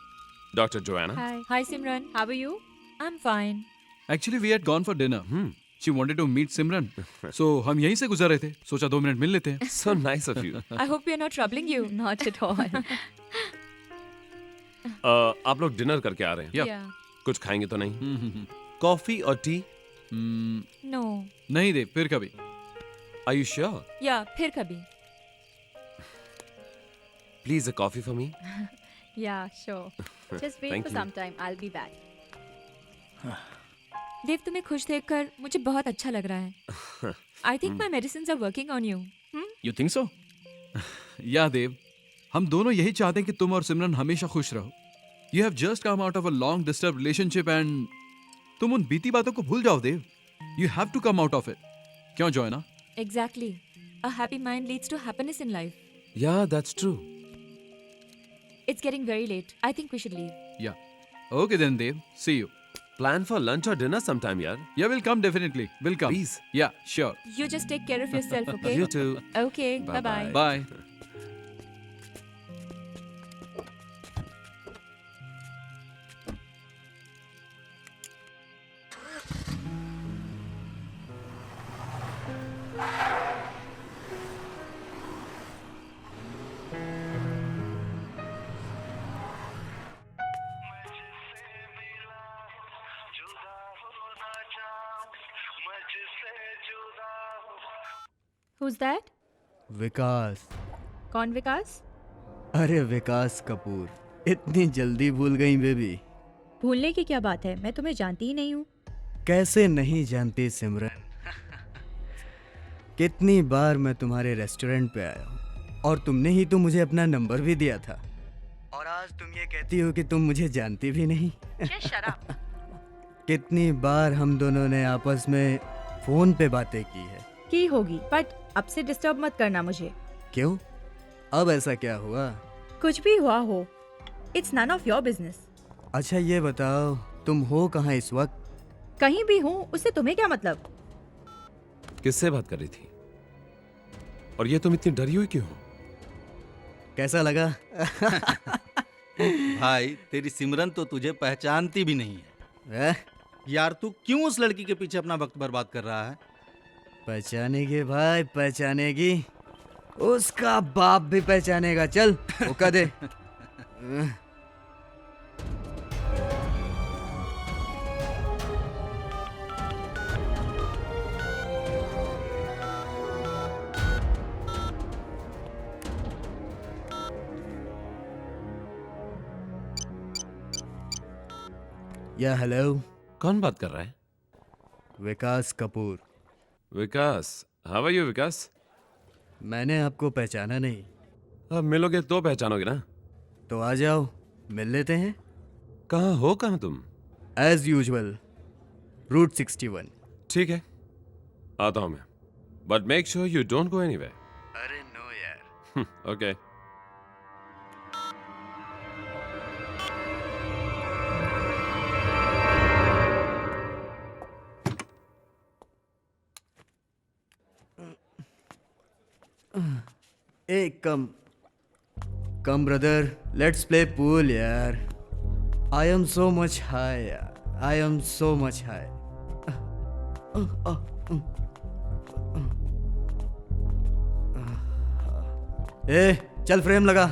[SPEAKER 2] Dr. Joanna.
[SPEAKER 5] Hi Simran. How are you? I am fine.
[SPEAKER 6] Actually we had gone for dinner. She wanted to meet Simran. So हम यहीं से गुजर रहे थे. सोचा 2 minute मिल लेते हैं.
[SPEAKER 2] So nice of you.
[SPEAKER 5] I hope we are not troubling you. Not at all.
[SPEAKER 2] आप लोग डिनर करके आ रहे हैं?
[SPEAKER 6] Yep.
[SPEAKER 5] या
[SPEAKER 2] कुछ खाएंगे तो नहीं? कॉफी और टी?
[SPEAKER 5] नो.
[SPEAKER 6] नहीं देव, फिर कभी.
[SPEAKER 2] Are you sure?
[SPEAKER 5] या फिर कभी.
[SPEAKER 2] Please a coffee for me.
[SPEAKER 11] Yeah, sure. Just wait
[SPEAKER 2] Thank
[SPEAKER 11] for
[SPEAKER 2] you.
[SPEAKER 11] some time. I'll be back.
[SPEAKER 5] देव, तुम्हें खुश देखकर मुझे बहुत अच्छा लग रहा है. I think my medicines are working on you.
[SPEAKER 6] You think so? Yeah Dev, हम दोनों यही चाहते हैं कि तुम और सिमरन हमेशा खुश रहो. You have just come out of a long disturb relationship and तुम उन बीती बातों को भूल जाओ Dev. You have to come out of it. क्यों Joanna?
[SPEAKER 5] Exactly. A happy mind leads to happiness in life.
[SPEAKER 2] Yeah, that's true.
[SPEAKER 5] It's getting very late. I think we should leave.
[SPEAKER 6] Yeah okay then Dev, see you.
[SPEAKER 2] Plan for lunch or dinner sometime, yaar.
[SPEAKER 6] Yeah will come definitely. Will come.
[SPEAKER 2] Please.
[SPEAKER 6] Yeah sure.
[SPEAKER 5] You just take care of yourself, okay?
[SPEAKER 2] You too.
[SPEAKER 5] Okay,
[SPEAKER 2] Bye-bye.
[SPEAKER 5] bye-bye.
[SPEAKER 6] Bye.
[SPEAKER 11] Who's that?
[SPEAKER 7] Vikas.
[SPEAKER 11] कौन विकास?
[SPEAKER 7] अरे विकास कपूर, इतनी जल्दी भूल गई baby?
[SPEAKER 4] भूलने की क्या बात है, मैं तुम्हें जानती ही नहीं हूँ।
[SPEAKER 7] कैसे नहीं जानती सिमरन? कितनी बार मैं तुम्हारे रेस्टोरेंट पे आया हूँ और तुमने ही तो मुझे अपना नंबर भी दिया था, और आज तुम ये कहती हो कि तुम मुझे जानती भी नहीं। कितनी बार हम दोनों ने आपस में फोन पे बातें की है।
[SPEAKER 4] की होगी, बट अब से डिस्टर्ब मत करना मुझे।
[SPEAKER 7] क्यों? अब ऐसा क्या हुआ?
[SPEAKER 4] कुछ भी हुआ हो, it's none of your business.
[SPEAKER 7] अच्छा ये बताओ, तुम हो कहाँ इस वक्त?
[SPEAKER 4] कहीं भी हूँ, उससे तुम्हें क्या मतलब?
[SPEAKER 2] किससे बात कर रही थी? और ये तुम इतनी डरी हुई क्यों हो?
[SPEAKER 7] कैसा लगा?
[SPEAKER 12] भाई तेरी सिमरन तो तुझे पहचानती भी नहीं है। यार तू क्यों उस लड़की के पीछे अपना वक्त बर्बाद कर रहा है?
[SPEAKER 7] पहचानेगी भाई, पहचानेगी। उसका बाप भी पहचानेगा। चल मौका दे। या हेलो,
[SPEAKER 2] कौन बात कर रहा है?
[SPEAKER 7] विकास कपूर।
[SPEAKER 2] विकास, हाउ आर यू विकास?
[SPEAKER 7] मैंने आपको पहचाना नहीं।
[SPEAKER 2] अब मिलोगे तो पहचानोगे ना।
[SPEAKER 7] तो आ जाओ, मिल लेते हैं।
[SPEAKER 2] कहाँ हो कहाँ तुम?
[SPEAKER 7] As usual, route 61।
[SPEAKER 2] ठीक है, आता हूँ मैं, but make sure you don't go anywhere.
[SPEAKER 7] अरे नो यार।
[SPEAKER 2] ओके।
[SPEAKER 7] ए come brother, let's play pool यार। I am so much high यार, I am so much high. ए चल फ्रेम लगा।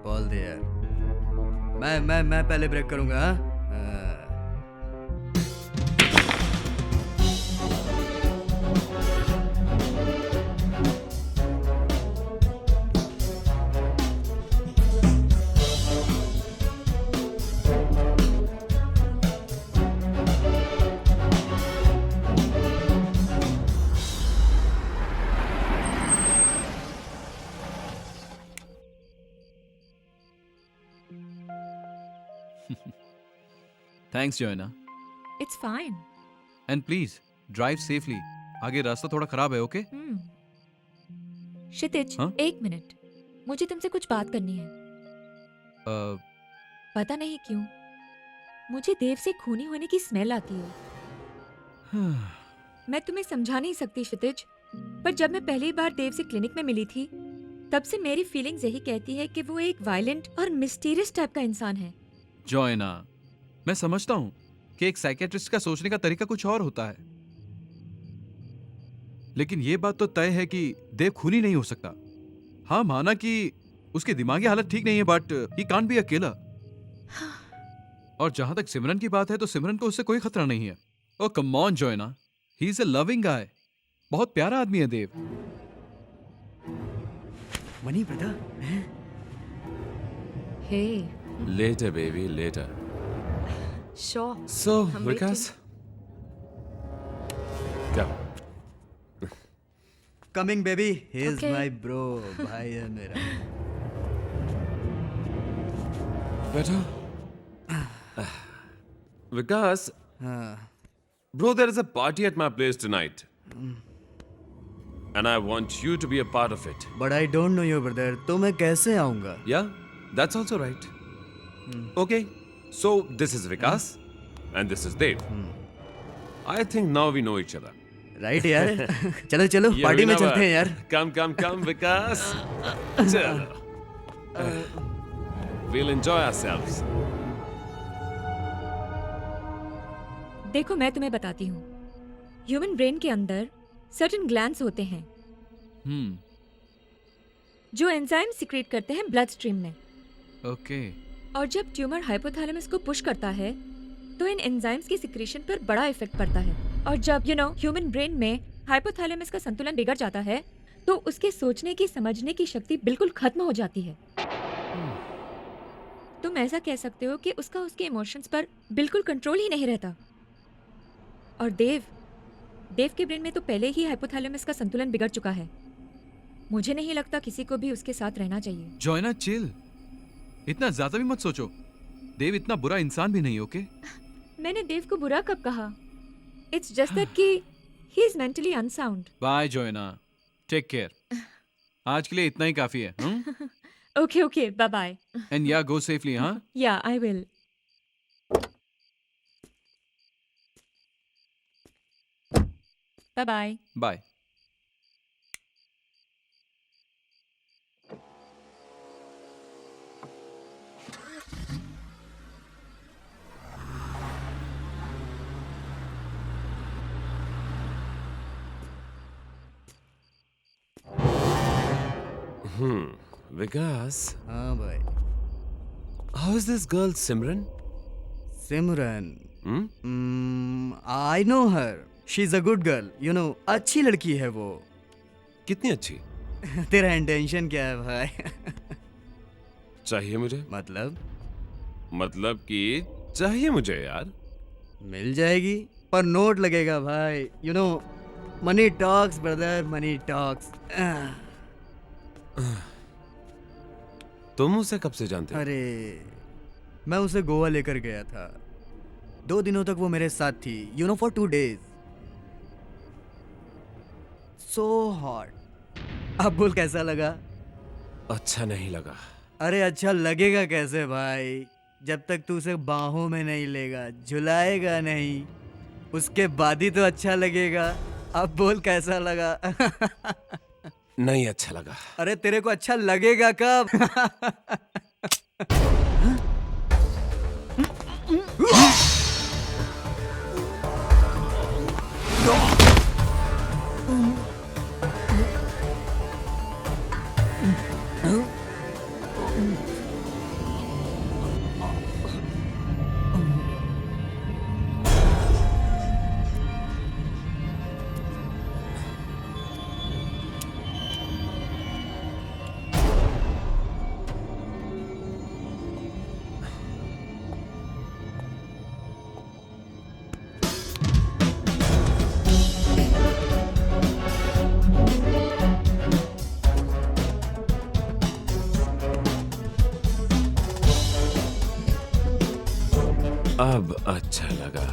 [SPEAKER 7] बॉल दे यार। मैं पहले ब्रेक करूंगा।
[SPEAKER 6] Thanks Joanna,
[SPEAKER 5] It's fine.
[SPEAKER 6] And please drive safely. आगे रास्ता थोड़ा खराब है, ओके?
[SPEAKER 5] क्षितिज,
[SPEAKER 6] हाँ?
[SPEAKER 5] एक मिनट, मुझे तुमसे कुछ बात करनी है। पता नहीं क्यों मुझे देव से खूनी होने की स्मेल आती है। मैं तुम्हें समझा नहीं सकती क्षितिज, पर जब मैं पहली बार देव से क्लिनिक में मिली थी, तब से मेरी फीलिंग्स यही कहती है कि वो एक वायलेंट और मिस्टीरियस टाइप का इंसान है।
[SPEAKER 6] जोयना, मैं समझता हूँ कि एक साइकेट्रिस्ट का सोचने का तरीका कुछ और होता है, लेकिन ये बात तो तय है कि देव खूनी नहीं हो सकता। हाँ, माना कि उसकी दिमागी हालत ठीक नहीं है, but he can't be a killer. और जहां तक सिमरन की बात है, तो सिमरन को उससे कोई खतरा नहीं है। Oh come on Joanna, he is a loving guy. बहुत प्यारा आदमी है देव।
[SPEAKER 7] मनी ब्रदर।
[SPEAKER 5] Hey,
[SPEAKER 2] Later, baby, later.
[SPEAKER 5] sure.
[SPEAKER 2] So,
[SPEAKER 5] I'm
[SPEAKER 2] Vikas, क्या?
[SPEAKER 7] Coming baby, he is
[SPEAKER 5] Okay.
[SPEAKER 7] My bro. भाई है मेरा।
[SPEAKER 2] बैठो। विकास,
[SPEAKER 7] हाँ।
[SPEAKER 2] bro, there is a party at my place tonight, and I want you to be a part of it.
[SPEAKER 7] But I don't know you brother, तो मैं कैसे आऊंगा?
[SPEAKER 2] Yeah, that's also right. Okay, so this is Vikas, and this is Dev. I think now we know each other.
[SPEAKER 7] Right यार। चलो चलो,
[SPEAKER 2] Yeah,
[SPEAKER 7] party
[SPEAKER 2] we
[SPEAKER 7] में
[SPEAKER 2] never-
[SPEAKER 7] चलते हैं यार।
[SPEAKER 2] Come, Vikas. चलो. We'll enjoy ourselves.
[SPEAKER 5] देखो, मैं तुम्हें बताती हूँ, ह्यूमन ब्रेन के अंदर सर्टेन ग्लैंड्स होते हैं जो एंजाइम सिक्रेट करते हैं ब्लड स्ट्रीम में।
[SPEAKER 6] ओके
[SPEAKER 5] और जब ट्यूमर हाइपोथैलेमस को पुश करता है तो इन एंजाइम्स की सिक्रीशन पर बड़ा इफेक्ट पड़ता है। और जब ह्यूमन ब्रेन में हाइपोथैलेमस का संतुलन बिगड़ जाता है तो उसके सोचने की समझने की शक्ति बिल्कुल खत्म हो जाती है। तुम ऐसा कह सकते हो कि उसका उसके इमोशंस पर बिल्कुल कंट्रोल ही नहीं रहता। और देव के ब्रेन में तो पहले ही हाइपोथैलेमस का संतुलन बिगड़ चुका है। मुझे नहीं लगता किसी को भी उसके साथ रहना चाहिए।
[SPEAKER 6] जॉयना चिल, इतना ज्यादा भी मत सोचो। देव इतना बुरा इंसान भी नहीं, ओके?
[SPEAKER 5] मैंने देव को बुरा कब कहा? इट्स जस्ट दैट कि he is mentally unsound.
[SPEAKER 6] Bye Joanna, take care. आज के लिए इतना ही काफी है।
[SPEAKER 5] Okay, bye bye.
[SPEAKER 6] एंड या गो सेफली, हाँ?
[SPEAKER 5] Yeah I will. Bye bye.
[SPEAKER 6] Bye.
[SPEAKER 2] Vikas,
[SPEAKER 12] हाँ भाई।
[SPEAKER 2] how is this girl Simran?
[SPEAKER 12] Simran,
[SPEAKER 2] Hmm?
[SPEAKER 12] I know her, she is a good girl, अच्छी लड़की है वो।
[SPEAKER 2] कितनी अच्छी?
[SPEAKER 12] तेरा इंटेंशन क्या है भाई?
[SPEAKER 2] चाहिए मुझे?
[SPEAKER 12] मतलब
[SPEAKER 2] कि चाहिए मुझे यार।
[SPEAKER 12] मिल जाएगी पर नोट लगेगा भाई। Money talks brother, money talks.
[SPEAKER 2] तुम उसे कब से जानते हो?
[SPEAKER 12] अरे मैं उसे गोवा लेकर गया था। 2 दिनों तक वो मेरे साथ थी, फॉर 2 days। So hot. अब बोल कैसा लगा?
[SPEAKER 2] अच्छा नहीं लगा।
[SPEAKER 12] अरे अच्छा लगेगा कैसे भाई, जब तक तू उसे बाहों में नहीं लेगा, झुलाएगा नहीं, उसके बाद ही तो अच्छा लगेगा। अब बोल कैसा लगा?
[SPEAKER 2] नहीं अच्छा लगा।
[SPEAKER 12] अरे तेरे को अच्छा लगेगा कब?
[SPEAKER 2] अब अच्छा लगा।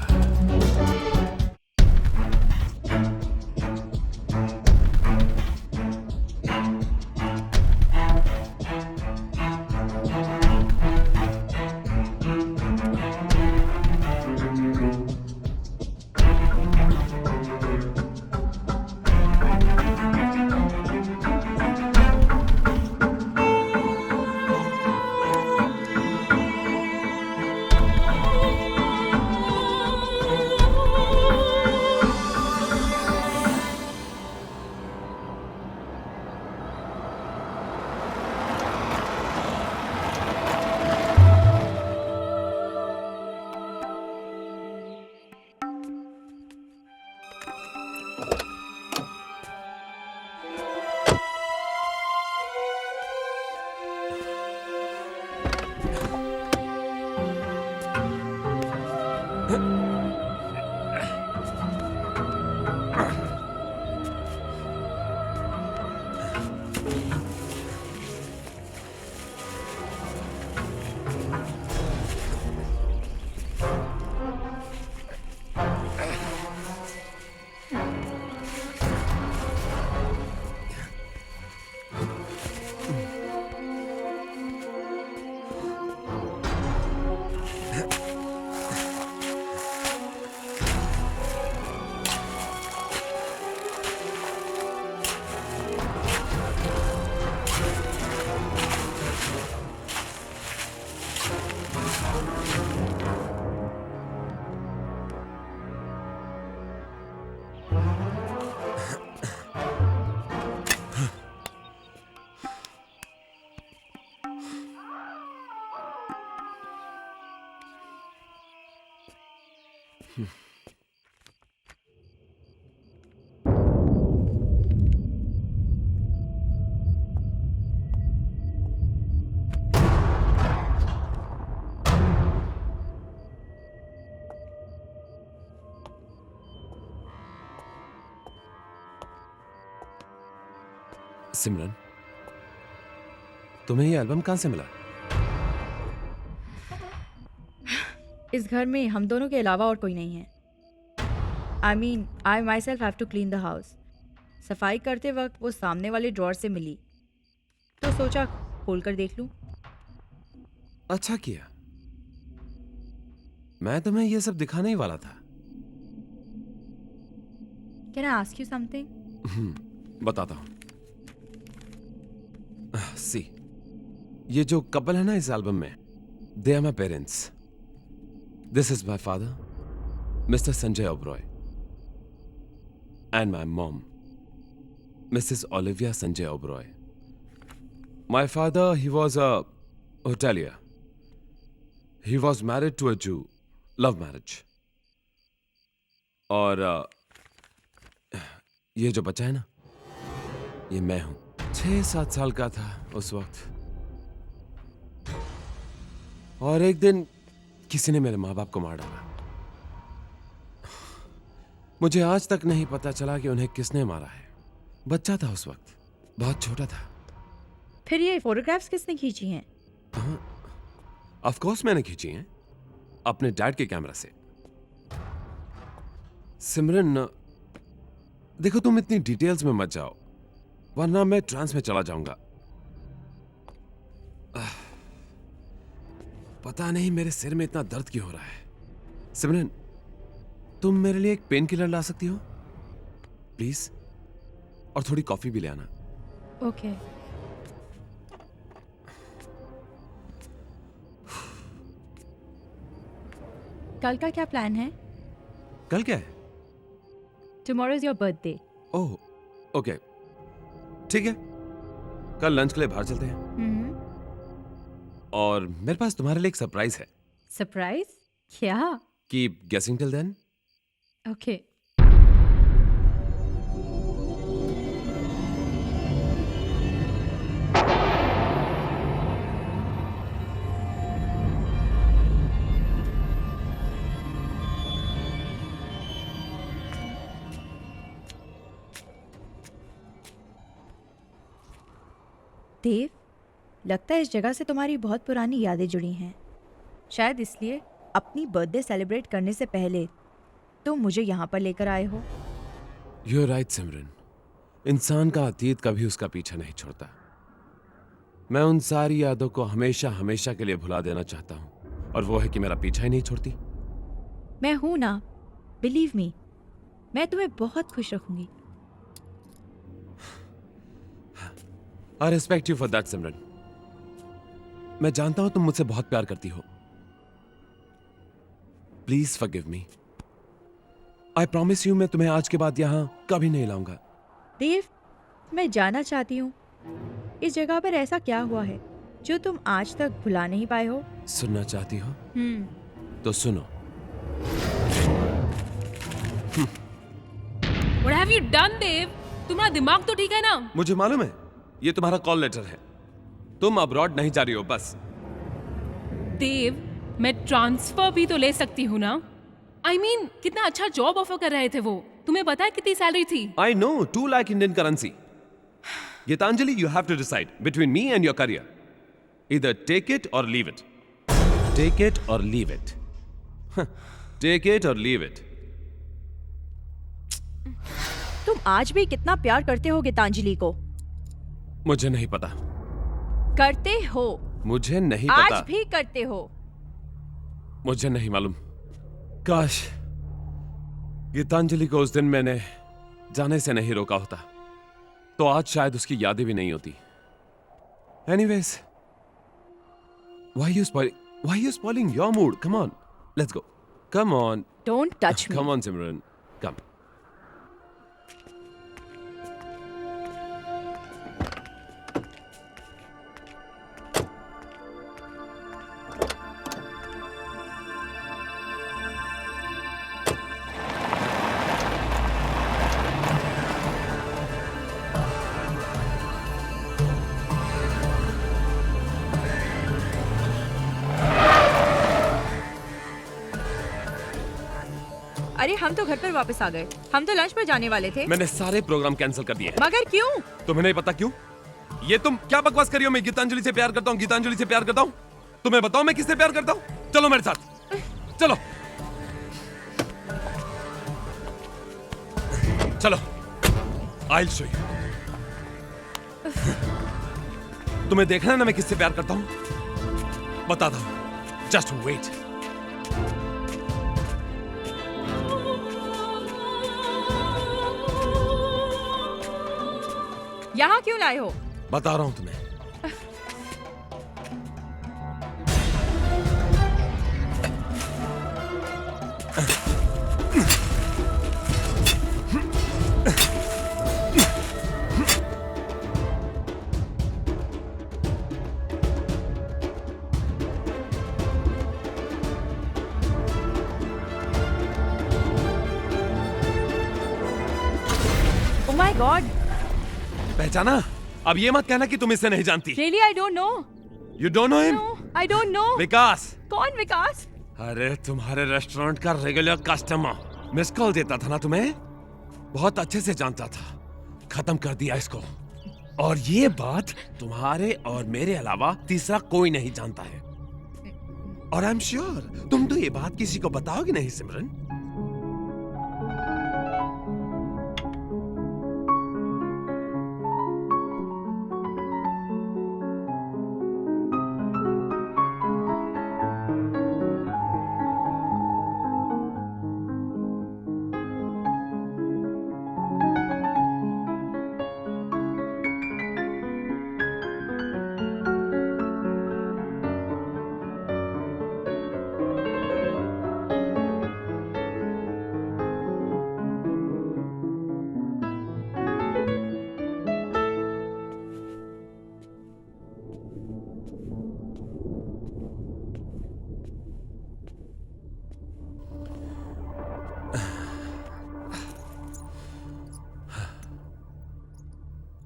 [SPEAKER 2] सिमरन, तुम्हें ये एल्बम कहां से मिला?
[SPEAKER 4] इस घर में हम दोनों के अलावा और कोई नहीं है। I myself have to clean the house. सफाई करते वक्त वो सामने वाले ड्रॉर से मिली, तो सोचा खोल कर देख लूं।
[SPEAKER 2] अच्छा किया। मैं तुम्हें ये सब दिखाने ही वाला था।
[SPEAKER 4] Can I ask you something?
[SPEAKER 2] बताता हूं। सी, ये जो कपल है ना इस एल्बम में, they are my parents. This is my father, Mr Sanjay Oberoi, and my mom, Mrs Olivia Sanjay Oberoi. My father, he was a hotelier. He was married to a Jew, love marriage. और ये जो बच्चा है ना, ये मैं हूं। 6-7 साल का था उस वक्त, और एक दिन किसी ने मेरे माँ बाप को मार डाला। मुझे आज तक नहीं पता चला कि उन्हें किसने मारा है। बच्चा था उस वक्त, बहुत छोटा था।
[SPEAKER 4] फिर ये फोटोग्राफ्स किसने खींची हैं?
[SPEAKER 2] ऑफ कोर्स मैंने खींची हैं, अपने डैड के कैमरा से। सिमरन, देखो तुम इतनी डिटेल्स में मत जाओ, वरना मैं ट्रांस में चला जाऊंगा। पता नहीं मेरे सिर में इतना दर्द क्यों हो रहा है। सिमरन, तुम मेरे लिए एक पेन किलर ला सकती हो प्लीज? और थोड़ी कॉफी भी ले आना।
[SPEAKER 4] ओके। कल का क्या प्लान है?
[SPEAKER 2] कल क्या है?
[SPEAKER 4] Tomorrow is your birthday.
[SPEAKER 2] Oh, okay, ठीक है। कल लंच के लिए बाहर चलते हैं। और मेरे पास तुम्हारे लिए एक सरप्राइज है।
[SPEAKER 4] सरप्राइज? क्या?
[SPEAKER 2] कीप गेसिंग टिल देन।
[SPEAKER 4] ओके। देव, लगता है इस जगह से तुम्हारी बहुत पुरानी यादें जुड़ी हैं। शायद इसलिए अपनी बर्थडे सेलिब्रेट करने से पहले तुम मुझे यहाँ पर लेकर आए हो।
[SPEAKER 2] यू आर राइट सिमरन, इंसान का अतीत कभी उसका पीछा नहीं छोड़ता। मैं उन सारी यादों को हमेशा हमेशा के लिए भुला देना चाहता हूँ, और वो है कि मेरा पीछा ही नहीं छोड़ती।
[SPEAKER 4] मैं हूं ना, बिलीव मी, मैं तुम्हें बहुत खुश रखूंगी।
[SPEAKER 2] I respect you for that, सिमरन। मैं जानता हूं तुम मुझसे बहुत प्यार करती हो। Please forgive me। I promise you मैं तुम्हें आज के बाद यहां कभी नहीं लाऊंगा।
[SPEAKER 4] देव, मैं जानना चाहती हूँ इस जगह पर ऐसा क्या हुआ है जो तुम आज तक भुला नहीं पाए हो?
[SPEAKER 2] सुनना चाहती हो? तो सुनो।
[SPEAKER 3] What have you done, देव? तुम्हारा दिमाग तो ठीक है ना?
[SPEAKER 2] मुझे मालूम है, ये तुम्हारा कॉल लेटर है। तुम अब्रॉड नहीं जा रही हो बस।
[SPEAKER 3] देव, मैं ट्रांसफर भी तो ले सकती हूँ ना? I mean, कितना अच्छा जॉब ऑफर कर रहे थे वो। तुम्हें पता है कितनी सैलरी थी?
[SPEAKER 2] I know, 2 lakh Indian currency. Gitanjali, you have to decide between me and your career. Either take it or leave it. Take it or leave it. Take it or leave it.
[SPEAKER 4] तुम आज भी कितना प्यार करते हो गीतांजलि को?
[SPEAKER 2] मुझे नहीं पता।
[SPEAKER 4] करते हो?
[SPEAKER 2] मुझे नहीं पता।
[SPEAKER 4] आज भी करते हो?
[SPEAKER 2] मुझे नहीं मालूम। काश गीतांजलि को उस दिन मैंने जाने से नहीं रोका होता, तो आज शायद उसकी यादें भी नहीं होती। Anyways, why you spoiling your mood? Come on, let's go. Come on.
[SPEAKER 4] Don't touch me.
[SPEAKER 2] Come on, Simran. Come.
[SPEAKER 4] अरे हम तो घर पर वापस आ गए, हम तो लंच पर जाने वाले थे।
[SPEAKER 2] मैंने सारे प्रोग्राम कैंसिल कर दिए।
[SPEAKER 4] मगर क्यों?
[SPEAKER 2] तुम्हें नहीं पता क्यों? ये तुम क्या बकवास करी हो? मैं गीतांजलि से प्यार करता हूँ, गीतांजलि से प्यार करता हूँ। तुम्हें बताओ मैं किससे प्यार करता हूँ? चलो मेरे साथ, चलो चलो, I'll show you। तुम्हें देखना है ना मैं किससे प्यार करता हूँ? बताता हूँ, जस्ट वेट।
[SPEAKER 4] यहाँ क्यों लाए हो?
[SPEAKER 2] बता रहा हूँ तुम्हें।
[SPEAKER 4] Oh my God!
[SPEAKER 2] पहचाना? अब ये मत कहना कि तुम इसे नहीं जानती।
[SPEAKER 4] Really, I don't know.
[SPEAKER 2] You don't know him?
[SPEAKER 4] No, I don't know.
[SPEAKER 2] विकास।
[SPEAKER 4] कौन विकास?
[SPEAKER 2] अरे तुम्हारे रेस्टोरेंट का रेगुलर कस्टमर। मिस कॉल देता था ना तुम्हें? बहुत अच्छे से जानता था। खत्म कर दिया इसको। और ये बात तुम्हारे और मेरे अलावा तीसरा कोई नहीं जानता है। और आई एम श्योर तुम तो ये बात किसी को बताओगी नहीं सिमरन।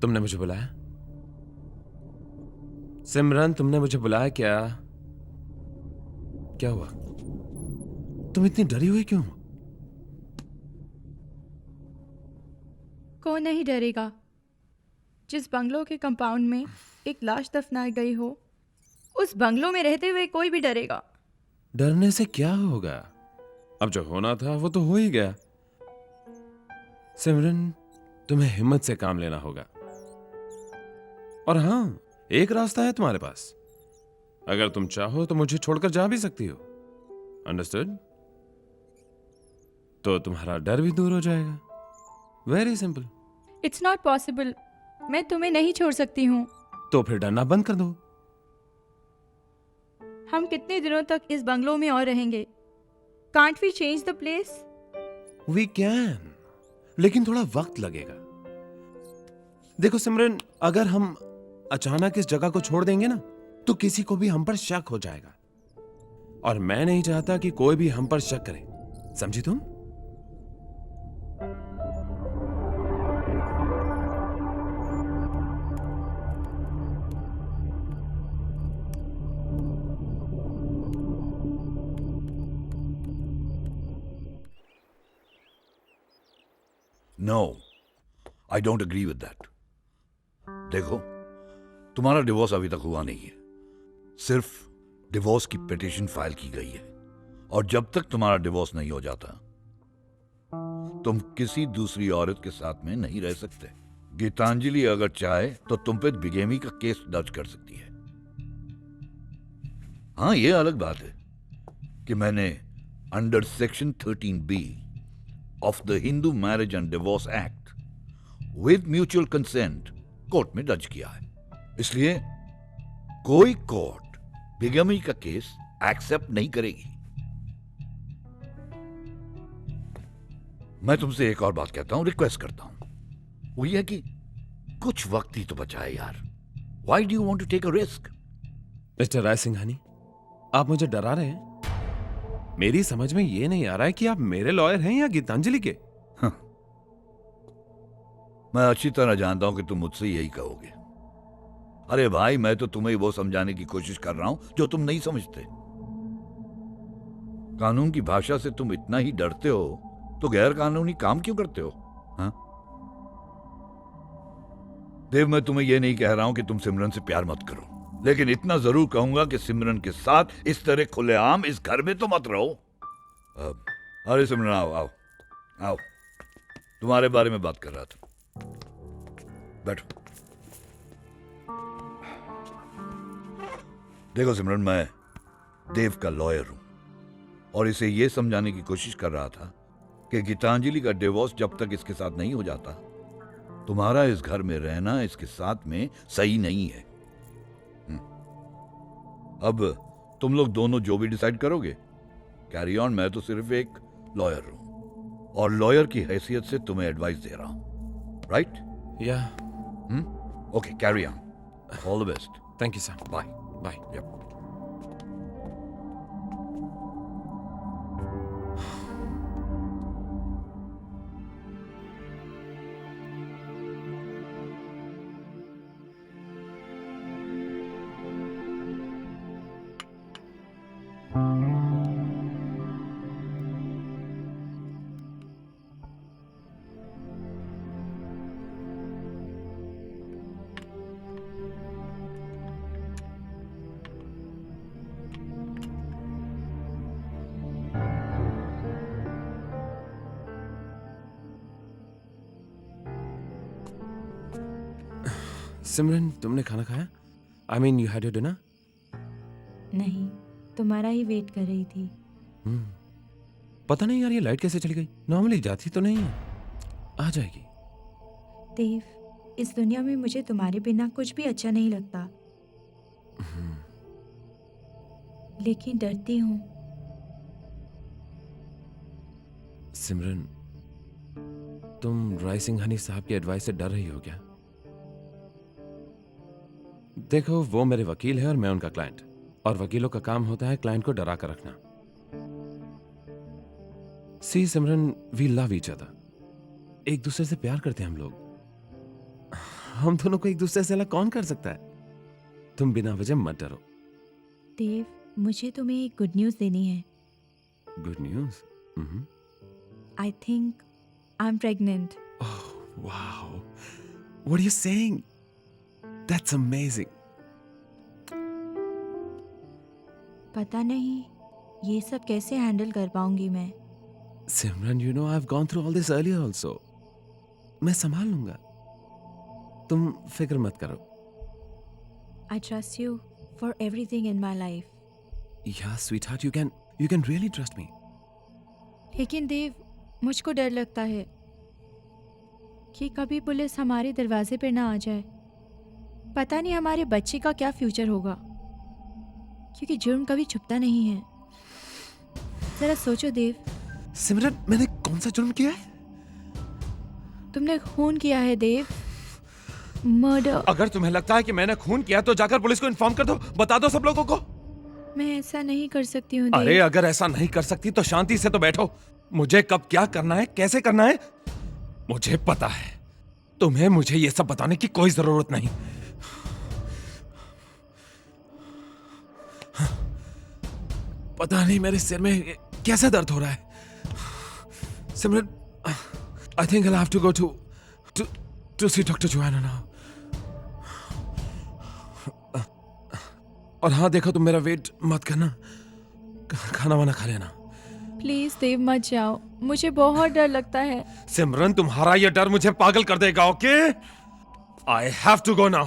[SPEAKER 2] तुमने मुझे बुलाया? सिमरन तुमने मुझे बुलाया क्या? क्या हुआ? तुम इतनी डरी हुई क्यों?
[SPEAKER 4] कौन नहीं डरेगा? जिस बंगलो के कंपाउंड में एक लाश दफनाई गई हो, उस बंगलो में रहते हुए कोई भी डरेगा।
[SPEAKER 2] डरने से क्या होगा? अब जो होना था वो तो हो ही गया। सिमरन तुम्हें हिम्मत से काम लेना होगा। और हां, एक रास्ता है तुम्हारे पास। अगर तुम चाहो तो मुझे छोड़कर जा भी सकती हो। अंडरस्टूड? तो तुम्हारा डर भी दूर हो जाएगा। Very simple.
[SPEAKER 4] It's not possible. मैं तुम्हें नहीं छोड़ सकती हूँ।
[SPEAKER 2] तो फिर डरना बंद कर दो।
[SPEAKER 4] हम कितने दिनों तक इस बंगलो में और रहेंगे? Can't we change the place?
[SPEAKER 2] We can, लेकिन थोड़ा वक्त लगेगा। देखो सिमरन, अगर हम अचानक इस जगह को छोड़ देंगे ना, तो किसी को भी हम पर शक हो जाएगा। और मैं नहीं चाहता कि कोई भी हम पर शक करे। समझी तुम?
[SPEAKER 1] No, I don't agree with that. देखो, तुम्हारा डिवोर्स अभी तक हुआ नहीं है। सिर्फ डिवोर्स की पिटीशन फाइल की गई है। और जब तक तुम्हारा डिवोर्स नहीं हो जाता, तुम किसी दूसरी औरत के साथ में नहीं रह सकते। गीतांजलि अगर चाहे तो तुम पे बिगेमी का केस दर्ज कर सकती है। हाँ, ये अलग बात है कि मैंने under section 13B of the Hindu marriage and divorce act with mutual consent court में दर्ज किया है। इसलिए कोई कोर्ट बिगेमी का केस एक्सेप्ट नहीं करेगी। मैं तुमसे एक और बात कहता हूं, रिक्वेस्ट करता हूं। वो ये है कि कुछ वक्त ही तो बचा है यार। Why do you want to take a risk?
[SPEAKER 2] Mister Rai Singhani, आप मुझे डरा रहे हैं। मेरी समझ में ये नहीं आ रहा है कि आप मेरे लॉयर हैं या गीतांजलि के।
[SPEAKER 1] हाँ। मैं अच्छी तरह जानता हूं कि तुम मुझसे यही कहोगे। अरे भाई, मैं तो तुम्हें वो समझाने की कोशिश कर रहा हूं जो तुम नहीं समझते। कानून की भाषा से तुम इतना ही डरते हो तो गैर कानूनी काम क्यों करते हो? हाँ? देव, मैं तुम्हें यह नहीं कह रहा हूं कि तुम सिमरन से प्यार मत करो, लेकिन इतना जरूर कहूंगा कि सिमरन के साथ इस तरह खुलेआम इस घर में तो मत रहो। अरे सिमरन, आओ आओ आओ, तुम्हारे बारे में बात कर रहा था। बैठो। देखो सिमरन, मैं देव का लॉयर हूं और इसे यह समझाने की कोशिश कर रहा था कि गीतांजलि का डिवोर्स जब तक इसके साथ नहीं हो जाता, तुम्हारा इस घर में रहना इसके साथ में सही नहीं है। अब तुम लोग दोनों जो भी डिसाइड करोगे, कैरी ऑन। मैं तो सिर्फ एक लॉयर हूं और लॉयर की हैसियत से तुम्हें एडवाइस दे रहा हूं, right?
[SPEAKER 2] Yeah
[SPEAKER 1] okay, carry on. All the best.
[SPEAKER 2] Thank you sir.
[SPEAKER 1] Bye
[SPEAKER 2] bye.
[SPEAKER 1] Yep.
[SPEAKER 2] Simran, तुमने खाना खाया? I mean you had your dinner?
[SPEAKER 4] नहीं, तुम्हारा ही वेट कर रही थी।
[SPEAKER 2] पता नहीं यार, ये लाइट कैसे चली गई? नॉर्मली जाती तो नहीं है, आ जाएगी।
[SPEAKER 4] देव, इस दुनिया में मुझे तुम्हारे बिना कुछ भी अच्छा नहीं लगता, लेकिन डरती हूँ।
[SPEAKER 2] सिमरन, तुम राइसिंग हनी साहब की एडवाइस से डर रही हो क्या? देखो, वो मेरे वकील है और मैं उनका क्लाइंट, और वकीलों का काम होता है क्लाइंट को डरा कर रखना। सी सिमरन, वी लव ईच अदर। एक दूसरे से प्यार करते हैं हम लोग। हम दोनों को एक दूसरे से अलग कौन कर सकता है? तुम बिना वजह मत डरो।
[SPEAKER 4] देव, मुझे तुम्हें एक गुड न्यूज़ देनी है।
[SPEAKER 2] Good news?
[SPEAKER 4] I think I am pregnant.
[SPEAKER 2] Wow, what are you saying? That's amazing.
[SPEAKER 4] पता नहीं ये सब कैसे हैंडल कर पाऊंगी मैं।
[SPEAKER 2] Simran, you know I have gone through all this earlier also. मैं संभाल लूंगा, तुम फिक्र मत करो।
[SPEAKER 4] I trust you for everything in my life.
[SPEAKER 2] Yeah sweetheart, you can really trust me.
[SPEAKER 4] लेकिन देव, मुझको डर लगता है कि कभी पुलिस हमारे दरवाजे पर ना आ जाए। पता नहीं हमारे बच्चे का क्या फ्यूचर होगा, क्योंकि जुर्म कभी छुपता नहीं है। जरा सोचो देव।
[SPEAKER 2] सिमरन, मैंने कौन सा जुर्म किया है?
[SPEAKER 4] तुमने खून किया है देव, मर्डर।
[SPEAKER 2] अगर तुम्हें लगता है कि मैंने खून किया तो जाकर पुलिस को इन्फॉर्म कर दो, बता दो सब लोगों को।
[SPEAKER 4] मैं ऐसा नहीं कर सकती हूँ देव।
[SPEAKER 2] अरे अगर ऐसा नहीं कर सकती तो शांति से तो बैठो। मुझे कब क्या करना है, कैसे करना है, मुझे पता है। तुम्हें मुझे ये सब बताने की कोई जरूरत नहीं। पता नहीं मेरे सिर में कैसे दर्द हो रहा है। Simran, I think I have to go to see doctor Joanna now. और हाँ देखो, तुम मेरा वेट मत करना, खाना वाना खा लेना।
[SPEAKER 4] प्लीज देव मत जाओ, मुझे बहुत डर लगता है।
[SPEAKER 2] सिमरन, तुम्हारा ये डर मुझे पागल कर देगा। Okay, I have to go now.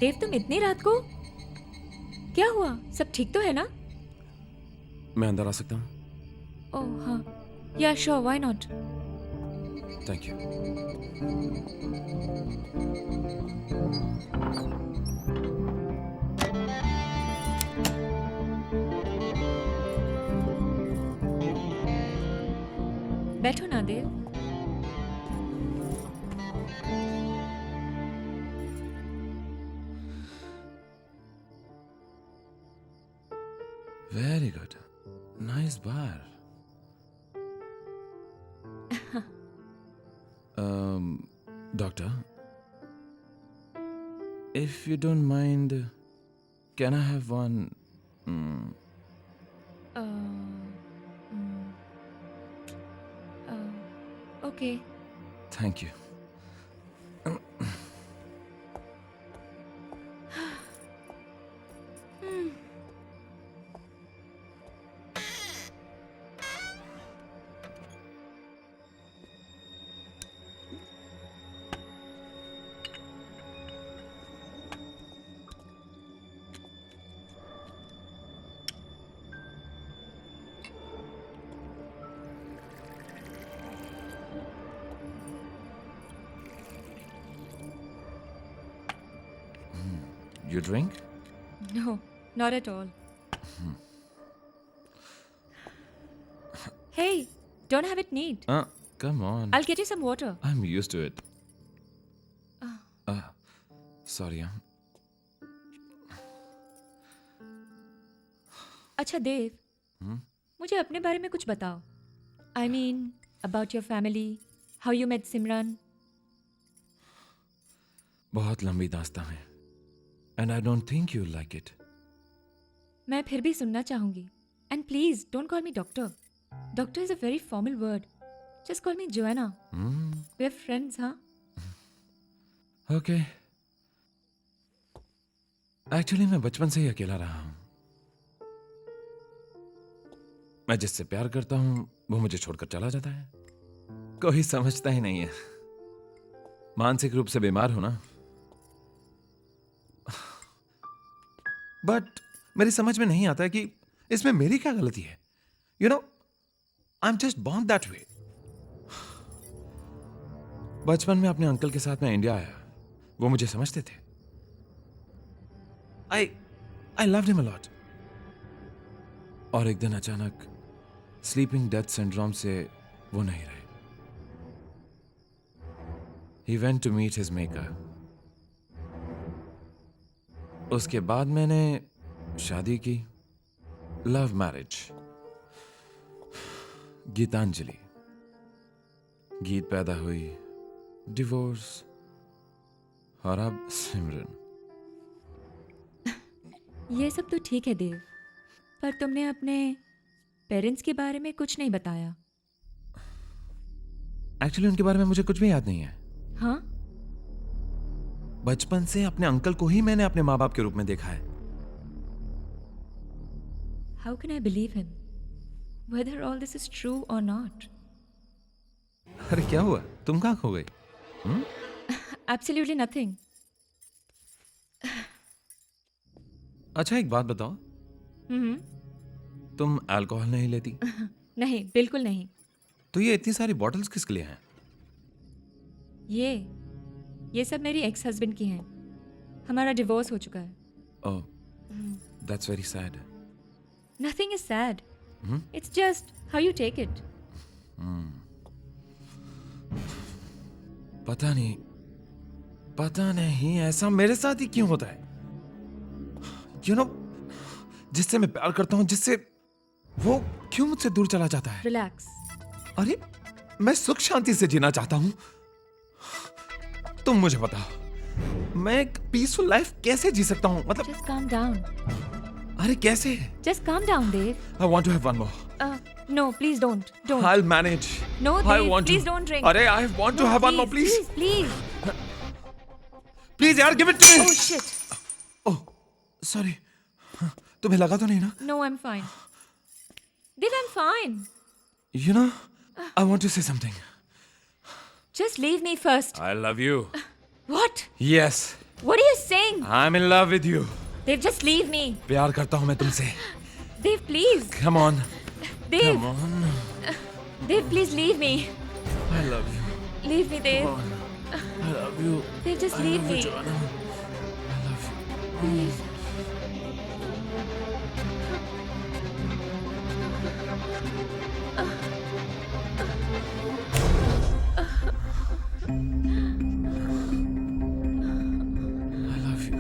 [SPEAKER 5] Dev, तुम इतनी रात को? क्या हुआ? सब ठीक तो है ना?
[SPEAKER 2] मैं अंदर आ सकता हूँ?
[SPEAKER 5] ओह हाँ, या sure, why not?
[SPEAKER 2] Thank you.
[SPEAKER 5] बैठो ना देव।
[SPEAKER 2] Very good. Nice bar. Doctor, if you don't mind, can I have one?
[SPEAKER 5] Okay.
[SPEAKER 2] Thank you. You drink?
[SPEAKER 5] No, not at all. Hey, don't have it neat.
[SPEAKER 2] Come on.
[SPEAKER 5] I'll get you some water.
[SPEAKER 2] I'm used to it. Sorry.
[SPEAKER 5] अच्छा देव, मुझे अपने बारे में कुछ बताओ. I mean, about your family, how you met Simran.
[SPEAKER 2] बहुत लंबी दास्तां है. And I don't think you'll like it.
[SPEAKER 5] मैं फिर भी सुनना चाहूंगी. And please, don't call me doctor. Doctor is a very formal word. Just call me Joanna. We're friends, huh?
[SPEAKER 2] Okay. Actually, मैं बचपन से ही अकेला रहा हूं. मैं जिससे प्यार करता हूं, वो मुझे छोड़कर चला जाता है. कोई समझता ही नहीं है. मानसिक रूप से बीमार हो ना. बट मेरी समझ में नहीं आता है कि इसमें मेरी क्या गलती है. You know, I am just born that way. बचपन में अपने अंकल के साथ मैं इंडिया आया. वो मुझे समझते थे. I loved him a lot. और एक दिन अचानक स्लीपिंग डेथ सिंड्रोम से वो नहीं रहे. He went to meet his maker. उसके बाद मैंने शादी की. Love marriage. गीतांजलि. गीत पैदा हुई. डिवोर्स. और अब सिमरन.
[SPEAKER 5] ये सब तो ठीक है देव, पर तुमने अपने पेरेंट्स के बारे में कुछ नहीं बताया.
[SPEAKER 2] एक्चुअली उनके बारे में मुझे कुछ भी याद नहीं है.
[SPEAKER 5] हाँ?
[SPEAKER 2] बचपन से अपने अंकल को ही मैंने अपने माँ बाप के रूप में देखा है.
[SPEAKER 5] How can I believe him? Whether all this is true or not?
[SPEAKER 2] अरे क्या हुआ? तुम कहाँ खो गई?
[SPEAKER 5] Absolutely nothing.
[SPEAKER 2] अच्छा एक बात बताओ. तुम अल्कोहल नहीं लेती?
[SPEAKER 5] नहीं, बिल्कुल नहीं.
[SPEAKER 2] तो ये इतनी सारी बॉटल्स किसके लिए हैं?
[SPEAKER 5] ये सब मेरी एक्स हस्बैंड की हैं. हमारा डिवोर्स हो चुका है.
[SPEAKER 2] Oh, that's very sad.
[SPEAKER 5] Nothing is sad. It's just how you take it.
[SPEAKER 2] पता नहीं ऐसा मेरे साथ ही क्यों होता है. You know, जिससे मैं प्यार करता हूं, जिससे वो क्यों मुझसे दूर चला जाता है.
[SPEAKER 5] Relax.
[SPEAKER 2] अरे मैं सुख शांति से जीना चाहता हूं. तुम मुझे बताओ, मैं एक पीसफुल लाइफ कैसे जी सकता हूं? मतलब
[SPEAKER 5] Just calm down.
[SPEAKER 2] अरे कैसे?
[SPEAKER 5] Just calm down, Dave.
[SPEAKER 2] I want to have one more.
[SPEAKER 5] No, please don't. Don't.
[SPEAKER 2] I'll manage.
[SPEAKER 5] No,
[SPEAKER 2] I
[SPEAKER 5] Dave,
[SPEAKER 2] want
[SPEAKER 5] please
[SPEAKER 2] to.
[SPEAKER 5] don't drink.
[SPEAKER 2] अरे I want to have one more, please.
[SPEAKER 5] Please.
[SPEAKER 2] Please यार, give it to me.
[SPEAKER 5] Oh shit.
[SPEAKER 2] Oh, sorry. तुम्हें लगा तो नहीं ना?
[SPEAKER 5] No, I'm fine. Dave, I'm fine.
[SPEAKER 2] You know, I want to say something.
[SPEAKER 5] Just leave me first.
[SPEAKER 2] I love you.
[SPEAKER 5] What?
[SPEAKER 2] Yes.
[SPEAKER 5] What do you saying?
[SPEAKER 2] I'm in love with you.
[SPEAKER 5] Dave, just leave me.
[SPEAKER 2] प्यार करता हूँ मैं तुमसे.
[SPEAKER 5] Dave, please.
[SPEAKER 2] Come on.
[SPEAKER 5] Dave.
[SPEAKER 2] Come on.
[SPEAKER 5] Dave, please leave me.
[SPEAKER 2] I love you.
[SPEAKER 5] Leave me, Dave.
[SPEAKER 2] Come on. I love you.
[SPEAKER 5] Dave, just
[SPEAKER 2] I
[SPEAKER 5] leave
[SPEAKER 2] love
[SPEAKER 5] me.
[SPEAKER 2] you, Joanna. I love you.
[SPEAKER 5] Please.
[SPEAKER 2] I love you.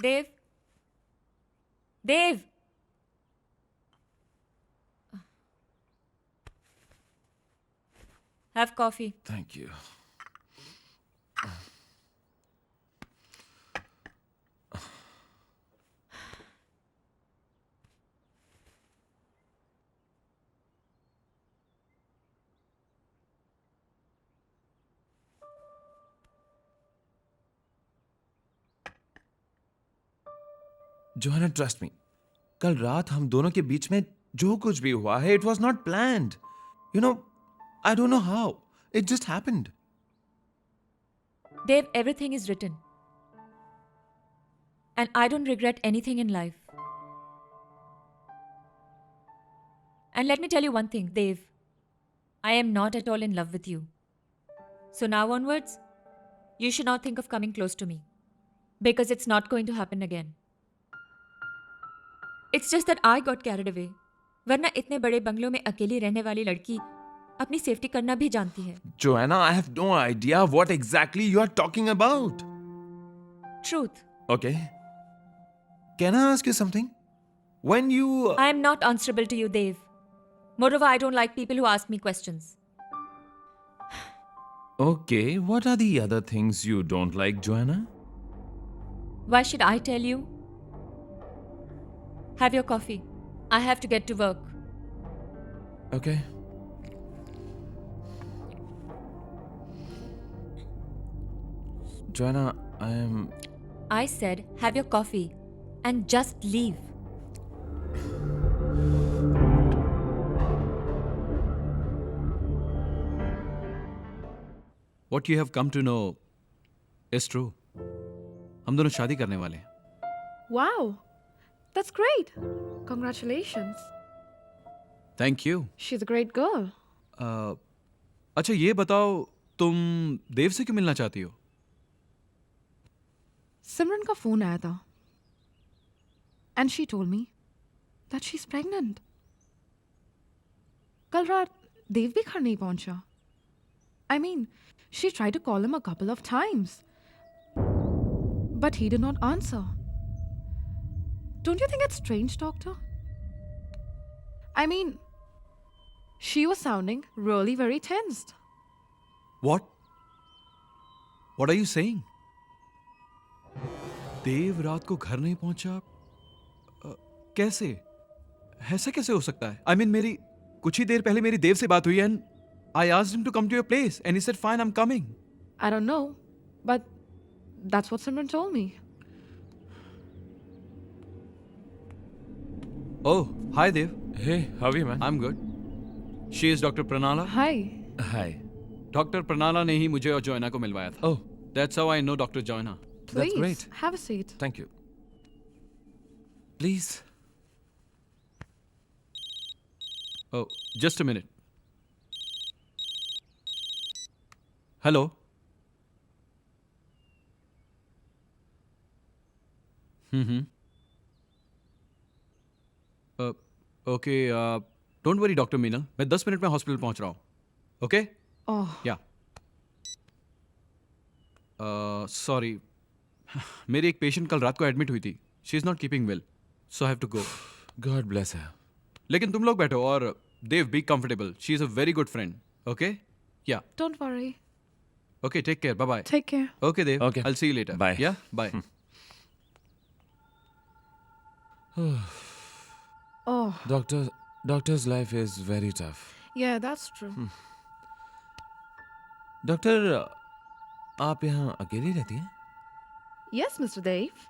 [SPEAKER 5] Dave. Dave. Have coffee.
[SPEAKER 2] Thank you. जोहाना, trust me, कल रात हम दोनों के बीच में जो कुछ भी हुआ है, it was not planned. You know, I don't know how, it just happened.
[SPEAKER 5] Dave, everything is written. And I don't regret anything in life. And let me tell you one thing, Dave. I am not at all in love with you. So now onwards, you should not think of coming close to me. Because it's not going to happen again. It's just that I got carried away. वरना इतने बड़े बंगलों में अकेली रहने वाली लड़की अपनी सेफ्टी करना भी जानती है.
[SPEAKER 2] Joanna, I have no idea what exactly you are talking about.
[SPEAKER 5] Truth.
[SPEAKER 2] Okay. Can I ask you something? When you...
[SPEAKER 5] I am not answerable to you, Dave. Moreover, I don't like people who ask me questions.
[SPEAKER 2] Okay, what are the other things you don't like, Joanna?
[SPEAKER 5] Why should I tell you? Have your coffee. I have to get to work.
[SPEAKER 2] Okay. Joanna,
[SPEAKER 5] I said, have your coffee and just leave.
[SPEAKER 6] What you have come to know is true. हम दोनों शादी करने वाले हैं.
[SPEAKER 9] Wow, that's great. Congratulations.
[SPEAKER 6] Thank you.
[SPEAKER 9] She's a great girl.
[SPEAKER 6] अच्छा ये बताओ, तुम देव से क्यों मिलना चाहती हो?
[SPEAKER 9] सिमरन का फोन आया था. And she told me that she's pregnant. कल रात देव भी घर नहीं पहुंचा. I mean, she tried to call him a couple of times. But he did not answer. Don't you think it's strange, doctor? I mean, she was sounding really very tensed.
[SPEAKER 6] What? What are you saying? देव रात को घर नहीं पहुंचा? कैसे? ऐसा कैसे हो सकता है? I mean, मेरी कुछ ही देर पहले मेरी देव से बात हुई and I asked him to come to your place and he said, fine, I'm coming.
[SPEAKER 9] I don't know, but that's what Simran told me.
[SPEAKER 6] Oh, hi Dev.
[SPEAKER 2] hey, how are you, man?
[SPEAKER 6] I'm good. She is Dr. Pranala.
[SPEAKER 9] Hi.
[SPEAKER 2] Hi.
[SPEAKER 6] Dr. Pranala ने ही मुझे और जोयना को मिलवाया था.
[SPEAKER 2] Oh,
[SPEAKER 6] That's how I know Dr. Joyna.
[SPEAKER 9] Please,
[SPEAKER 2] that's great.
[SPEAKER 9] have a seat.
[SPEAKER 2] Thank you. Please.
[SPEAKER 6] Oh, just a minute. Hello. Mm-hmm. Okay. Don't worry doctor Meenal, मैं 10 minute में hospital पहुंच रहा हूँ. ओके?
[SPEAKER 9] Oh,
[SPEAKER 6] yeah. सॉरी. मेरी एक patient कल रात को एडमिट हुई थी. She is not keeping well, so I have to go.
[SPEAKER 2] God bless her.
[SPEAKER 6] लेकिन तुम लोग बैठो और Dev be comfortable. She is a very good friend. Okay? Yeah.
[SPEAKER 9] don't worry.
[SPEAKER 6] Okay, take care. Bye bye.
[SPEAKER 9] Take care.
[SPEAKER 6] Okay Dev.
[SPEAKER 2] Okay.
[SPEAKER 6] I will see you later.
[SPEAKER 2] Bye.
[SPEAKER 6] Yeah, bye.
[SPEAKER 9] Oh,
[SPEAKER 2] Doctor's life is very tough.
[SPEAKER 9] yeah, that's true.
[SPEAKER 2] Doctor, आप यहाँ अकेली रहती हैं?
[SPEAKER 9] Yes, Mr. Dave.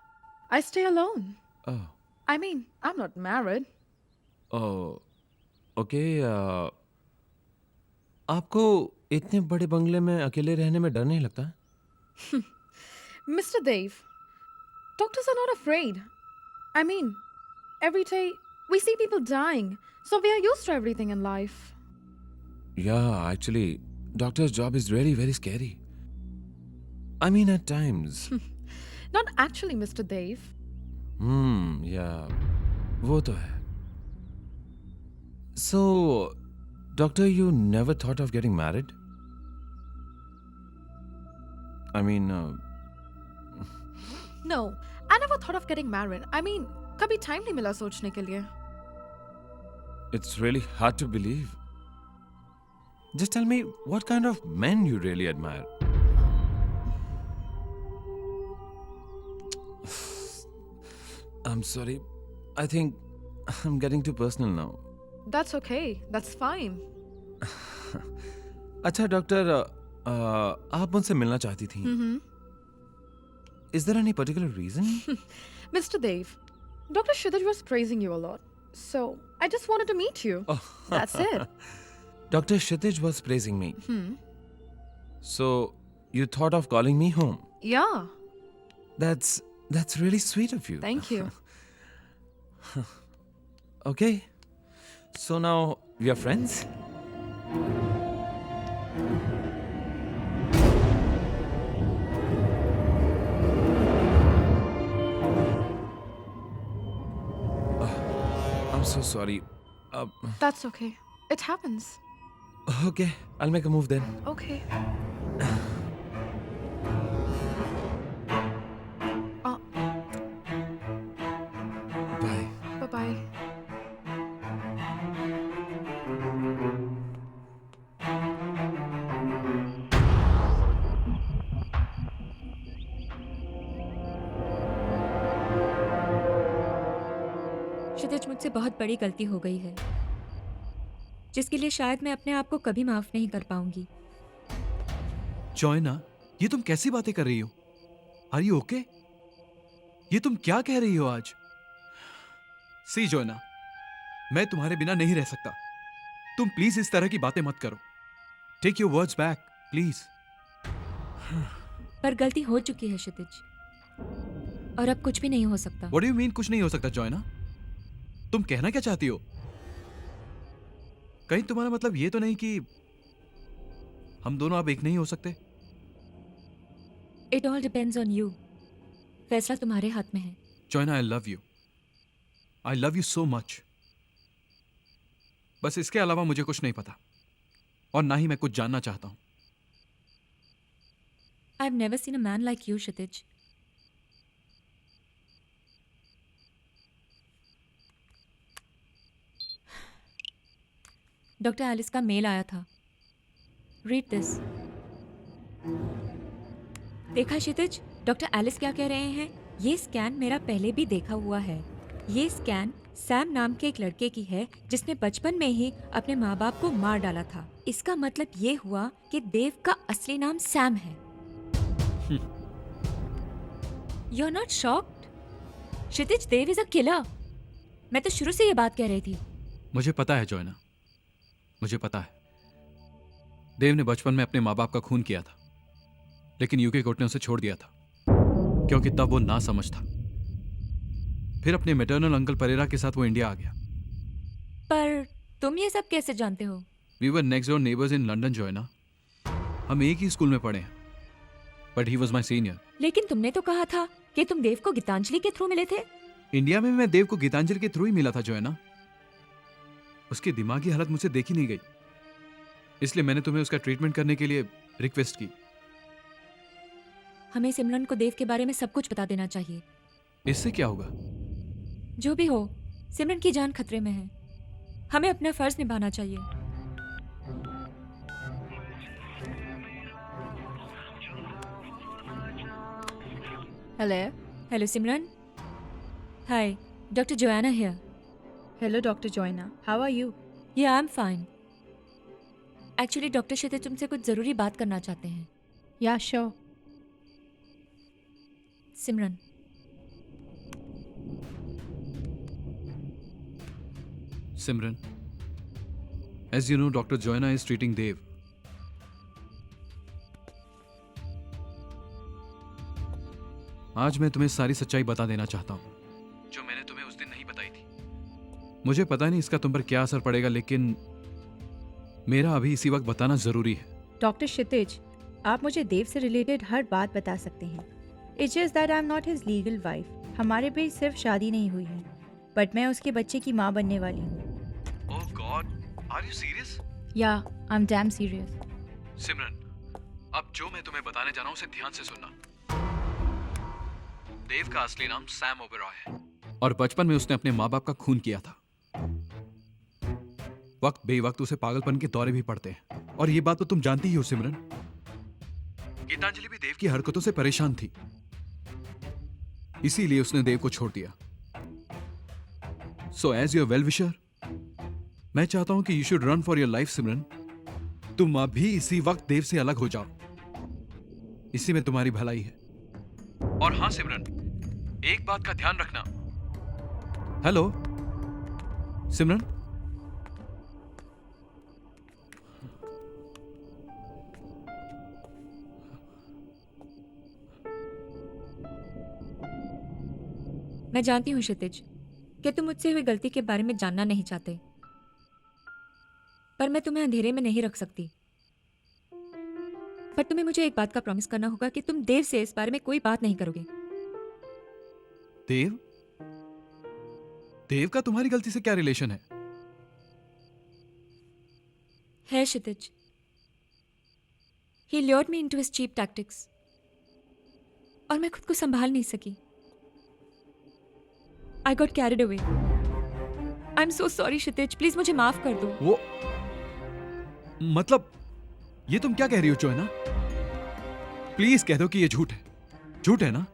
[SPEAKER 9] I stay alone.
[SPEAKER 2] Oh,
[SPEAKER 9] I mean, I'm not married.
[SPEAKER 2] Okay. आपको इतने बड़े बंगले में अकेले रहने में डर नहीं लगता?
[SPEAKER 9] Mr. Dave, doctors are not afraid. I mean, every day we see people dying, so we are used to everything in life.
[SPEAKER 2] Yeah, actually, doctor's job is really very scary. I mean, at times.
[SPEAKER 9] Not actually, Mr. Dave.
[SPEAKER 2] Yeah, वो तो है. So, doctor, you never thought of getting married? I mean,
[SPEAKER 9] No, I never thought of getting married. I mean, कभी time नहीं मिला सोचने के लिए.
[SPEAKER 2] it's really hard to believe. Just tell me, what kind of men you really admire? I'm sorry. I think I'm getting too personal now.
[SPEAKER 9] That's okay. That's fine.
[SPEAKER 2] अच्छा doctor, आप मुझसे मिलना चाहती थी. Is there any particular reason?
[SPEAKER 9] Mr. Dave, Dr. Shidaj was praising you a lot. So, I just wanted to meet you. That's it.
[SPEAKER 2] Dr. Kshitij was praising me. So, you thought of calling me home.
[SPEAKER 9] Yeah,
[SPEAKER 2] That's really sweet of you.
[SPEAKER 9] thank you.
[SPEAKER 2] Okay. So now we are friends? I'm so sorry.
[SPEAKER 9] That's okay. It happens.
[SPEAKER 2] Okay, I'll make a move then.
[SPEAKER 9] Okay.
[SPEAKER 2] Bye.
[SPEAKER 9] Bye-bye.
[SPEAKER 5] क्षितिज, मुझसे बहुत बड़ी गलती हो गई है जिसके लिए शायद मैं अपने आप को कभी माफ नहीं कर पाऊंगी.
[SPEAKER 6] जॉयना, ये तुम कैसी बातें कर रही हो? Are you okay? ये तुम क्या कह रही हो आज? सी जॉयना, मैं तुम्हारे बिना नहीं रह सकता. तुम प्लीज इस तरह की बातें मत करो. Take your words back, please.
[SPEAKER 5] पर गलती हो चुकी है क्षितिज, और अब कुछ भी नहीं हो सकता.
[SPEAKER 6] व्हाट डू यू मीन कुछ नहीं हो सकता जॉयना? तुम कहना क्या चाहती हो? कहीं तुम्हारा मतलब ये तो नहीं कि हम दोनों अब एक नहीं हो सकते?
[SPEAKER 5] It all depends on you. फैसला तुम्हारे हाथ में है.
[SPEAKER 6] Joanna, I love you. I love you so much. बस इसके अलावा मुझे कुछ नहीं पता, और ना ही मैं कुछ जानना चाहता हूं.
[SPEAKER 5] I have never seen a man like you Kshitij. Doctor Alice का मेल आया था. Read this. देखा क्षितिज, डॉक्टर एलिस क्या कह रहे हैं? ये स्कैन मेरा पहले भी देखा हुआ है. ये स्कैन सैम नाम के एक लड़के की है जिसने बचपन में ही अपने माँ बाप को मार डाला था. इसका मतलब ये हुआ कि देव का असली नाम सैम है. You are not shocked? Kshitij, Dev is a killer. मैं तो शुरू से ये बात कह रही थी.
[SPEAKER 6] मुझे पता है जॉयना, मुझे पता है. देव ने बचपन में अपने माँ बाप का खून किया था, लेकिन यूके कोर्ट ने उसे छोड़ दिया था क्योंकि तब वो ना समझ था. फिर अपने मैटरनल अंकल परेरा के साथ वो इंडिया आ गया.
[SPEAKER 5] पर तुम ये सब कैसे जानते हो?
[SPEAKER 6] We were next door neighbours in London Joanna. हम एक ही स्कूल में पढ़े हैं, but he was my senior.
[SPEAKER 5] लेकिन तुमने तो कहा था कि तुम देव को गीतांजलि के थ्रू मिले थे.
[SPEAKER 6] इंडिया में मैं देव को गीतांजलि के थ्रू ही मिला था जॉयना. उसकी दिमागी हालत मुझसे देखी नहीं गई, इसलिए मैंने तुम्हें उसका ट्रीटमेंट करने के लिए रिक्वेस्ट की।
[SPEAKER 5] हमें सिमरन को देव के बारे में सब कुछ बता देना चाहिए।
[SPEAKER 6] इससे क्या होगा?
[SPEAKER 5] जो भी हो, सिमरन की जान खतरे में है। हमें अपना फर्ज निभाना चाहिए।
[SPEAKER 4] Hello.
[SPEAKER 5] Hello Simran. Hi, doctor Joanna here.
[SPEAKER 4] Hello doctor Joanna, how are you?
[SPEAKER 5] Yeah I am fine. Actually doctor Kshitij तुमसे कुछ जरूरी बात करना चाहते हैं।
[SPEAKER 4] Yeah sure.
[SPEAKER 5] Simran,
[SPEAKER 6] Simran, as you know, Dr. Joanna is treating Dev. आज मैं तुम्हें सारी सच्चाई बता देना चाहता हूं, जो मैंने तुम्हें उस दिन नहीं बताई थी। मुझे पता नहीं इसका तुम पर क्या असर पड़ेगा, लेकिन मेरा अभी इसी वक्त बताना जरूरी है।
[SPEAKER 4] डॉक्टर क्षितिज, आप मुझे देव से रिलेटेड हर बात बता सकते हैं। It's just that I am not his legal wife. हमारे बीच सिर्फ शादी नहीं हुई है, बट मैं उसके बच्चे की माँ बनने वाली हूँ।
[SPEAKER 6] Oh God, are you serious?
[SPEAKER 4] या आई एम डैम सीरियस।
[SPEAKER 6] सिमरन, अब जो मैं तुम्हें बताने जा रहा हूँ उसे ध्यान से सुनना। देव का असली नाम सैम ओबेरॉय है और बचपन में उसने अपने माँ बाप का खून किया था। वक्त बेवक्त उसे पागलपन के दौरे भी पड़ते हैं, और ये बात तो तुम जानती ही हो सिमरन। गीतांजलि भी देव की हरकतों से परेशान थी, इसीलिए उसने देव को छोड़ दिया। So as your well wisher, मैं चाहता हूं कि you should run for your life Simran. तुम अभी इसी वक्त देव से अलग हो जाओ, इसी में तुम्हारी भलाई है। और हां सिमरन, एक बात का ध्यान रखना। हेलो सिमरन,
[SPEAKER 5] मैं जानती हूँ क्षितिज कि तुम मुझसे हुई गलती के बारे में जानना नहीं चाहते, पर मैं तुम्हें अंधेरे में नहीं रख सकती। पर तुम्हें मुझे एक बात का प्रॉमिस करना होगा कि तुम देव से इस बारे में कोई बात नहीं करोगे।
[SPEAKER 6] देव? देव का तुम्हारी गलती से क्या रिलेशन है?
[SPEAKER 5] है क्षितिज। He lured me into his cheap tactics, और मैं खुद को संभाल नहीं सकी। I got carried away. I'm so sorry Kshitij, please मुझे माफ कर दो।
[SPEAKER 6] वो मतलब ये तुम क्या कह रही हो जोएना? प्लीज कह दो कि ये झूठ है। झूठ है ना?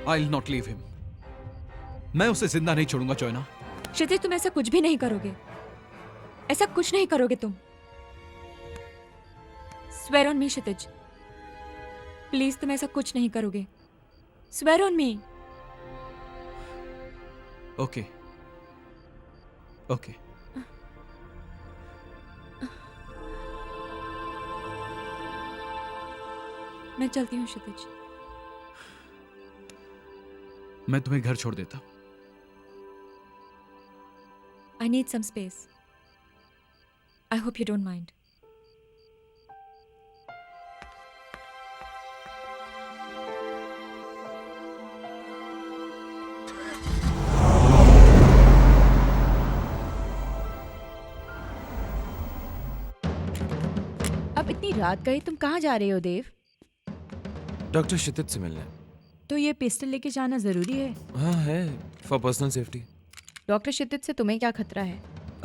[SPEAKER 6] I'll not leave him. मैं उसे जिंदा नहीं छोड़ूंगा जोएना।
[SPEAKER 5] क्षितिज, तुम ऐसा कुछ भी नहीं करोगे। ऐसा कुछ नहीं करोगे तुम। Swear on me Kshitij, please तुम ऐसा कुछ नहीं करोगे। Swear on me.
[SPEAKER 6] Okay okay.
[SPEAKER 5] मैं चलती हूँ क्षितिज।
[SPEAKER 6] मैं तुम्हें घर छोड़ देता।
[SPEAKER 5] I need some space. I hope you don't mind.
[SPEAKER 4] अब इतनी रात गई, तुम कहाँ जा रहे हो देव?
[SPEAKER 2] डॉक्टर क्षितिज से मिलने।
[SPEAKER 4] तो ये पिस्टल लेके जाना जरूरी है?
[SPEAKER 2] हाँ है, for personal safety.
[SPEAKER 4] Doctor Kshitij से तुम्हें क्या खतरा है?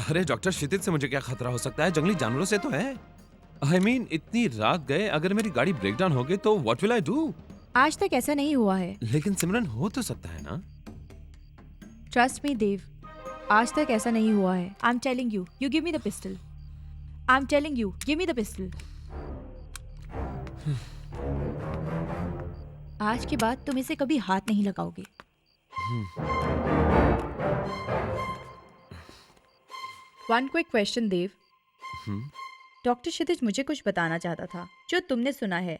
[SPEAKER 2] अरे डॉक्टर क्षितिज से मुझे क्या खतरा हो सकता है? जंगली जानवरों से तो है। आई मीन इतनी रात गए, अगर मेरी गाड़ी ब्रेक डाउन हो गई तो व्हाट विल आई डू?
[SPEAKER 4] आज तक ऐसा नहीं हुआ है।
[SPEAKER 2] लेकिन सिमरन, हो तो सकता है ना?
[SPEAKER 4] ट्रस्ट मी देव, आज तक ऐसा नहीं हुआ है। I am telling you, you give me the pistol. I am telling you, give me the pistol. आज के बाद तुम इसे कभी हाथ नहीं लगाओगे। वन क्विक क्वेश्चन देव। डॉक्टर क्षितिज मुझे कुछ बताना चाहता था जो तुमने सुना है।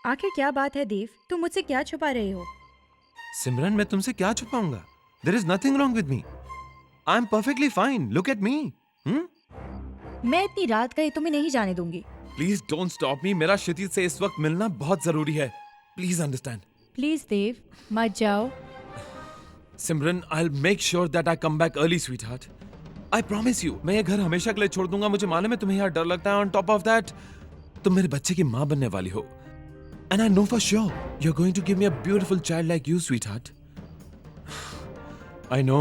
[SPEAKER 4] आखिर क्या बात है देव? तुम मुझसे क्या छुपा रहे हो?
[SPEAKER 2] सिमरन, मैं तुमसे क्या छुपाऊंगा? There is nothing wrong with me. I am perfectly fine. Look at me.
[SPEAKER 4] मैं इतनी रात गई तुम्हें नहीं जाने दूंगी।
[SPEAKER 2] Please don't stop me. मेरा क्षितिज से इस वक्त मिलना बहुत जरूरी है। Please understand.
[SPEAKER 4] प्लीज देव, मत जाओ।
[SPEAKER 2] सिमरन, I'll make sure that I come back early, sweetheart. I promise you. मैं ये घर हमेशा के लिए छोड़ दूंगा। मुझे मालूम है तुम्हें यहाँ डर लगता है। On top of that, तुम मेरे बच्चे की माँ बनने वाली हो। And I know for sure you're going to give me a beautiful child like you, sweetheart. I know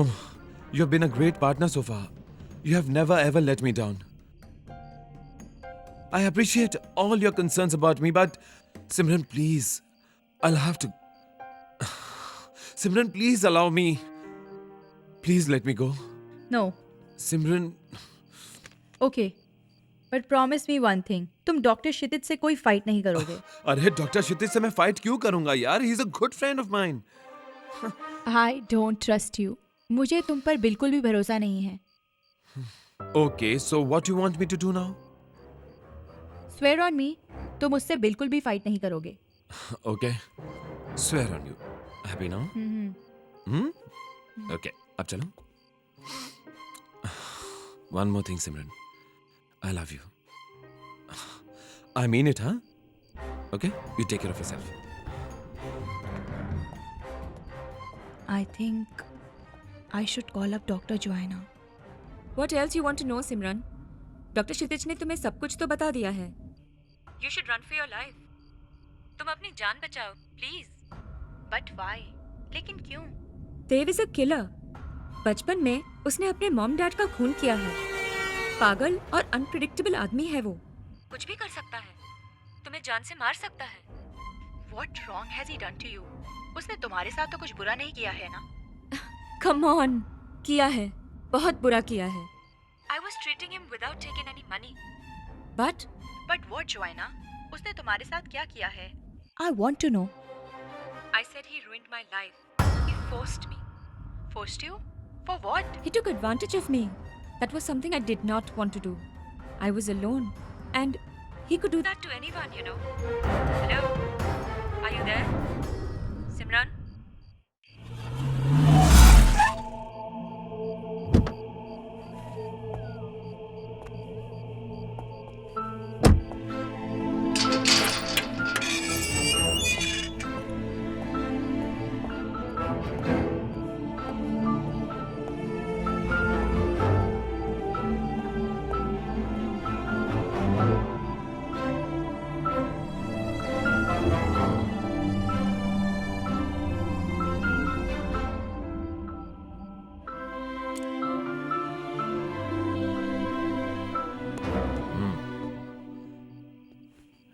[SPEAKER 2] you've been a great partner so far. You have never ever let me down. I appreciate all your concerns about me, but Simran, please, I'll have to. Simran, please allow me. Please let me go.
[SPEAKER 4] No,
[SPEAKER 2] Simran,
[SPEAKER 4] okay, but promise me one thing, तुम doctor Kshitij से कोई fight नहीं करोगे।
[SPEAKER 2] अरे doctor Kshitij से मैं fight क्यों करूंगा यार? He's a good friend of mine.
[SPEAKER 4] I don't trust you. मुझे तुम पर बिल्कुल भी भरोसा नहीं है।
[SPEAKER 2] Okay, so what do you want me to do now?
[SPEAKER 4] Swear on me, तुम मुझसे बिल्कुल भी फाइट नहीं करोगे।
[SPEAKER 2] Okay, swear on you. Happy now? Okay, अब चलो. One more thing, Simran. I love you. I mean it, huh? Okay, you take care of yourself.
[SPEAKER 4] I think I should call up doctor Joanna.
[SPEAKER 5] What else you want to know, Simran? Doctor Kshitij ने तुम्हें सब कुछ तो बता दिया है। You should run for your life. तुम अपनी जान बचाओ, प्लीज।
[SPEAKER 4] But why? लेकिन क्यों?
[SPEAKER 5] देव इज अ किलर। बचपन में उसने अपने मॉम डैड का खून किया है। पागल और अनप्रिडिक्टेबल आदमी है वो। कुछ भी कर सकता है, तुम्हें जान से मार सकता है।
[SPEAKER 4] What wrong has he done to you? उसने तुम्हारे साथ तो कुछ बुरा नहीं किया है ना?
[SPEAKER 5] Come on, किया है, बहुत बुरा किया है। I was treating him without taking any money. But
[SPEAKER 4] what, Joanna? उसने तुम्हारे साथ क्या किया है? I want to know.
[SPEAKER 5] I said he ruined my life. He forced me.
[SPEAKER 4] Forced you? For what?
[SPEAKER 5] He took advantage of me. That was something I did not want to do. I was alone. And he could do that to anyone, you know. Hello? Are you there? Simran?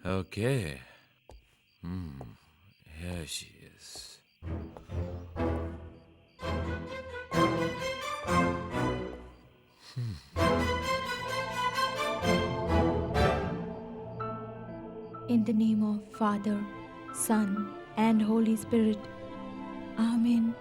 [SPEAKER 2] Okay. Here she is.
[SPEAKER 4] In the name of Father, Son, and Holy Spirit. Amen.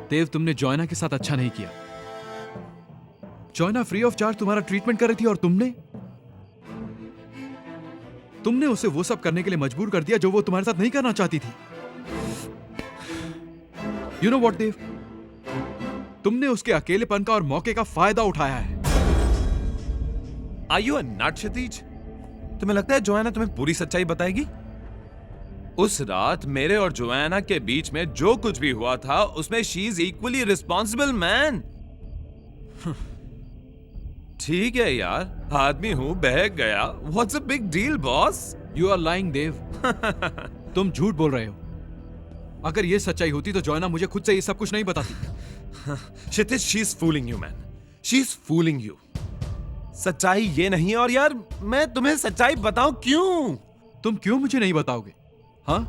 [SPEAKER 6] देव, तुमने जॉयना के साथ अच्छा नहीं किया। जॉयना free of charge तुम्हारा treatment कर रही थी और तुमने उसे वो सब करने के लिए मजबूर कर दिया जो वो तुम्हारे साथ नहीं करना चाहती थी। यू नो व्हाट देव, तुमने उसके अकेलेपन का और मौके का फायदा उठाया है।
[SPEAKER 2] Are you a nut, क्षितिज? तुम्हें लगता है जोआना तुम्हें पूरी सच्चाई बताएगी? उस रात मेरे और जोआना के बीच में जो कुछ भी हुआ था उसमें she is equally responsible man. ठीक है यार, आदमी हूं, बहक गया। What's a big deal boss?
[SPEAKER 6] You are lying Dev. तुम झूठ बोल रहे हो। अगर ये सच्चाई होती तो जॉयना मुझे खुद से ये सब कुछ नहीं बताती।
[SPEAKER 2] Kshitij, she is fooling you man, she is fooling you. सच्चाई ये नहीं है। और यार मैं तुम्हें सच्चाई बताऊं क्यों?
[SPEAKER 6] तुम क्यों मुझे नहीं बताओगे? हाँ,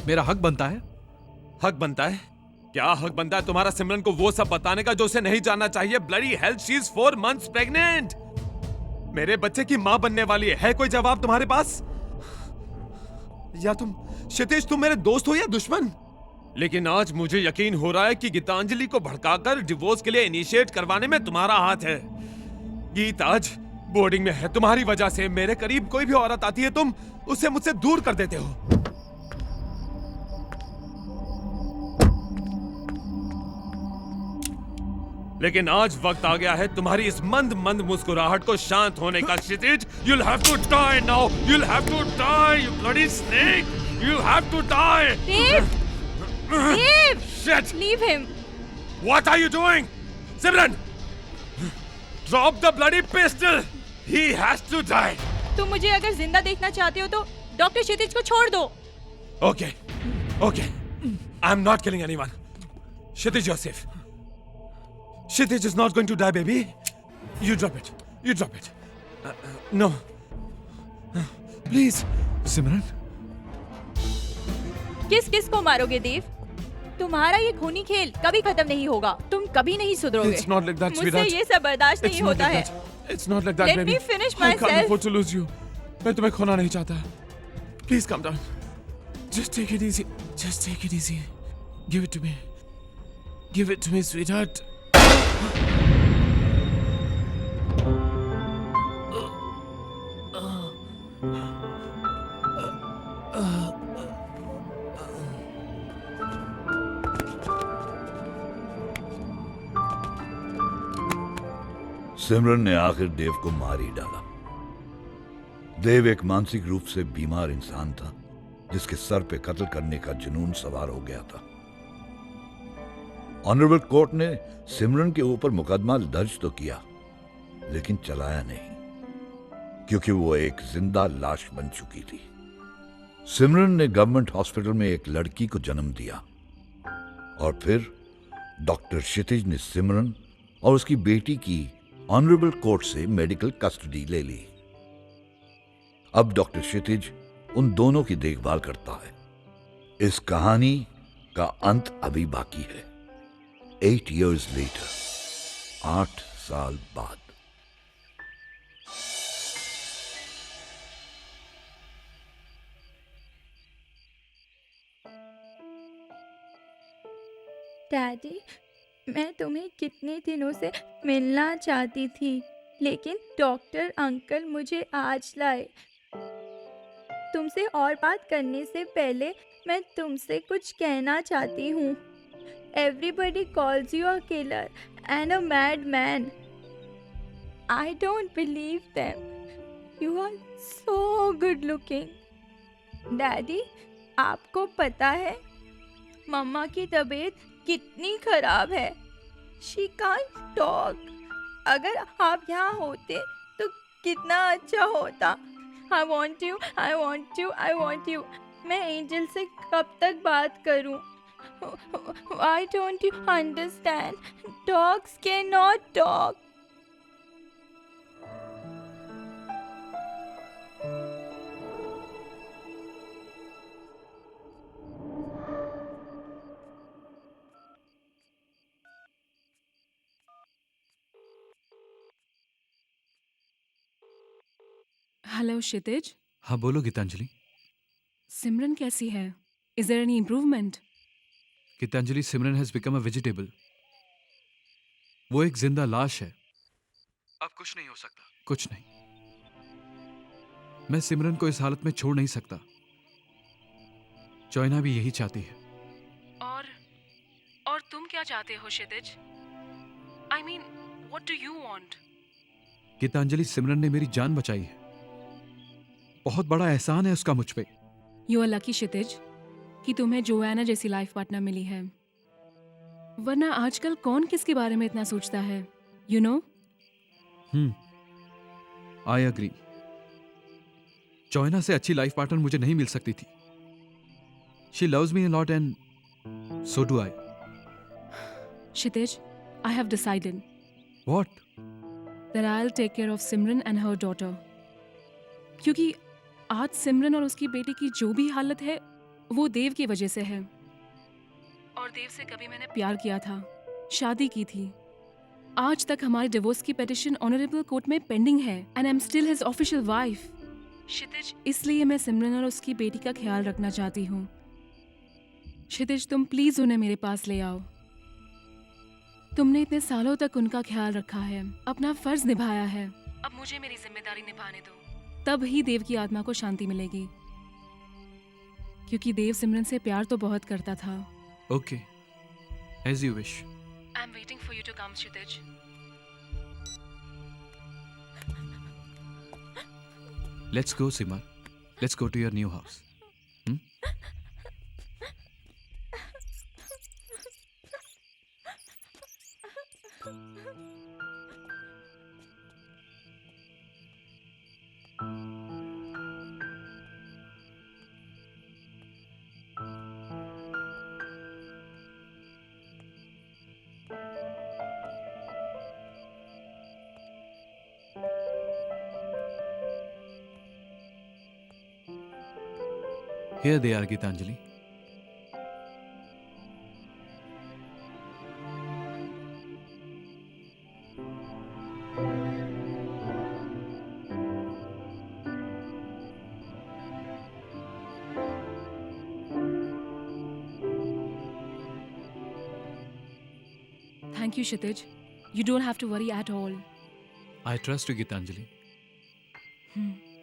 [SPEAKER 6] मेरा हक बनता है।
[SPEAKER 2] हक बनता है? क्या हक बनता है तुम्हारा सिमरन को वो सब बताने का जो उसे नहीं जानना चाहिए? Bloody hell, she is 4 months pregnant. मेरे बच्चे की मां बनने वाली है कोई जवाब तुम्हारे पास? या तुम क्षितिज, तुम मेरे दोस्त हो या दुश्मन? लेकिन आज मुझे यकीन हो रहा है कि गीतांजलि को भड़काकर डिवोर्स के लिए इनिशिएट करवाने में तुम्हारा हाथ है। गीत आज बोर्डिंग में है। तुम्हारी वजह से मेरे करीब कोई भी औरत आती है, तुम उसे मुझसे दूर कर देते हो। लेकिन आज वक्त आ गया है तुम्हारी इस मंद मंद मुस्कुराहट को शांत होने का। क्षितिज, you'll have to die now. You'll have to die, you bloody snake. You'll have to die.
[SPEAKER 5] Dave! Dave!
[SPEAKER 2] Shit!
[SPEAKER 5] Leave him.
[SPEAKER 2] What are you doing? Simran! Drop the bloody pistol. He has to die.
[SPEAKER 5] तुम मुझे अगर जिंदा देखना चाहते हो तो doctor क्षितिज को छोड़ दो।
[SPEAKER 2] Okay. Okay. I'm not killing anyone. Kshitij, you're safe. Kshitij is not going to die, baby. You drop it. You drop it. No. Please.
[SPEAKER 6] सिमरन,
[SPEAKER 5] किस किस को मारोगे देव? तुम्हारा ये खूनी खेल कभी खत्म नहीं होगा। तुम कभी नहीं सुधरोगे।
[SPEAKER 2] It's not like that,
[SPEAKER 5] मुझसे
[SPEAKER 2] sweetheart.
[SPEAKER 5] ये सब बर्दाश्त नहीं
[SPEAKER 2] It's not
[SPEAKER 5] होता
[SPEAKER 2] like
[SPEAKER 5] है।
[SPEAKER 2] that. It's not like that,
[SPEAKER 5] Let
[SPEAKER 2] baby.
[SPEAKER 5] me finish
[SPEAKER 2] I can't
[SPEAKER 5] myself.
[SPEAKER 2] afford to lose you. मैं तुम्हें खोना नहीं चाहता। Please calm down. Just take it easy. Just take it easy. Give it to me. Give it to me, sweetheart.
[SPEAKER 1] सिमरन ने आखिर देव को मार ही डाला। देव एक मानसिक रूप से बीमार इंसान था जिसके सर पे कत्ल करने का जुनून सवार हो गया था। ऑनरेबल कोर्ट ने सिमरन के ऊपर मुकदमा दर्ज तो किया, लेकिन चलाया नहीं, क्योंकि वो एक जिंदा लाश बन चुकी थी। सिमरन ने गवर्नमेंट हॉस्पिटल में एक लड़की को जन्म दिया और फिर डॉक्टर क्षितिज ने सिमरन और उसकी बेटी की ऑनरेबल कोर्ट से मेडिकल कस्टडी ले ली। अब डॉक्टर क्षितिज उन दोनों की देखभाल करता है। इस कहानी का अंत अभी बाकी है। 8 years later, 8 साल बाद।
[SPEAKER 10] डैडी, मैं तुम्हें कितने दिनों से मिलना चाहती थी, लेकिन डॉक्टर अंकल मुझे आज लाए। तुमसे और बात करने से पहले मैं तुमसे कुछ कहना चाहती हूँ। Everybody calls you a killer and a madman. I don't believe them. You are so good looking. Daddy, आपको पता है मम्मा की तबीयत कितनी खराब है। She can't talk. अगर आप यहाँ होते तो कितना अच्छा होता। I want you, I want you, I want you. मैं एंजल से कब तक बात करूँ? Why don't you understand? Dogs cannot talk.
[SPEAKER 3] Hello Kshitij.
[SPEAKER 6] हाँ बोलो गीतांजलि।
[SPEAKER 3] सिमरन कैसी है? Is there any improvement?
[SPEAKER 6] Gitanjali, Simran has become a vegetable. वो एक जिंदा लाश है। अब कुछ नहीं हो सकता। कुछ नहीं। मैं सिमरन को इस हालत में छोड़ नहीं सकता। चोइना भी यही चाहती है।
[SPEAKER 3] और तुम क्या चाहते हो Kshitij? I mean, what do you want?
[SPEAKER 6] Gitanjali, Simran ने मेरी जान बचाई है। बहुत बड़ा एहसान है उसका मुझ पे।
[SPEAKER 3] यू आर लकी क्षितिज कि तुम्हें जोआना जैसी लाइफ पार्टनर मिली है, वरना आजकल कौन किसके बारे में इतना सोचता है, यू नो?
[SPEAKER 6] I agree. चोइना से अच्छी लाइफ पार्टनर मुझे नहीं मिल सकती थी। She loves me a lot and so do I.
[SPEAKER 3] Kshitij, I have decided
[SPEAKER 6] what?
[SPEAKER 3] That I will take care of Simran and her daughter. क्योंकि आज सिमरन और उसकी बेटी की जो भी हालत है वो देव की वजह से है। और देव से कभी मैंने प्यार किया था, शादी की थी। आज तक हमारी डिवोर्स की पिटीशन ऑनरेबल कोर्ट में पेंडिंग है and I am still his official wife. Kshitij, इसलिए मैं सिमरन और उसकी बेटी का ख्याल रखना चाहती हूँ। क्षितिज, तुम प्लीज उन्हें मेरे पास ले आओ। तुमने इतने सालों तक उनका ख्याल रखा है, अपना फर्ज निभाया है। अब मुझे मेरी जिम्मेदारी निभाने दो, तब ही देव की आत्मा को शांति मिलेगी। क्योंकि देव सिमरन से प्यार तो बहुत करता था।
[SPEAKER 6] Okay, as you wish.
[SPEAKER 3] I am waiting for you to come, Kshitij.
[SPEAKER 6] Let's go, Simar. Let's go to your new house. Here they are, Gitanjali.
[SPEAKER 3] Thank you, Kshitij. You don't have to worry at all.
[SPEAKER 6] I trust you, Gitanjali.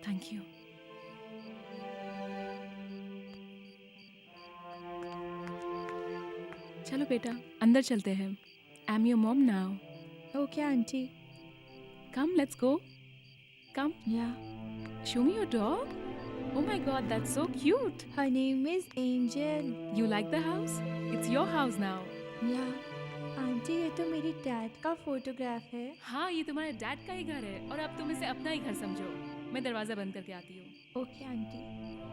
[SPEAKER 3] Thank you. चलो बेटा, अंदर चलते हैं. I'm your mom now.
[SPEAKER 4] Okay, auntie.
[SPEAKER 3] Come, let's go. Come,
[SPEAKER 4] Yeah.
[SPEAKER 3] show me your dog. Oh my God, that's so cute.
[SPEAKER 4] Her name is Angel.
[SPEAKER 3] You like the house? It's your house now.
[SPEAKER 4] Yeah. Aunty, ये तो मेरी dad का photograph है।
[SPEAKER 3] हाँ, ये तुम्हारे dad का ही घर है और अब तुम इसे अपना ही घर समझो। मैं दरवाजा बंद करके आती हूँ।
[SPEAKER 4] Okay aunty.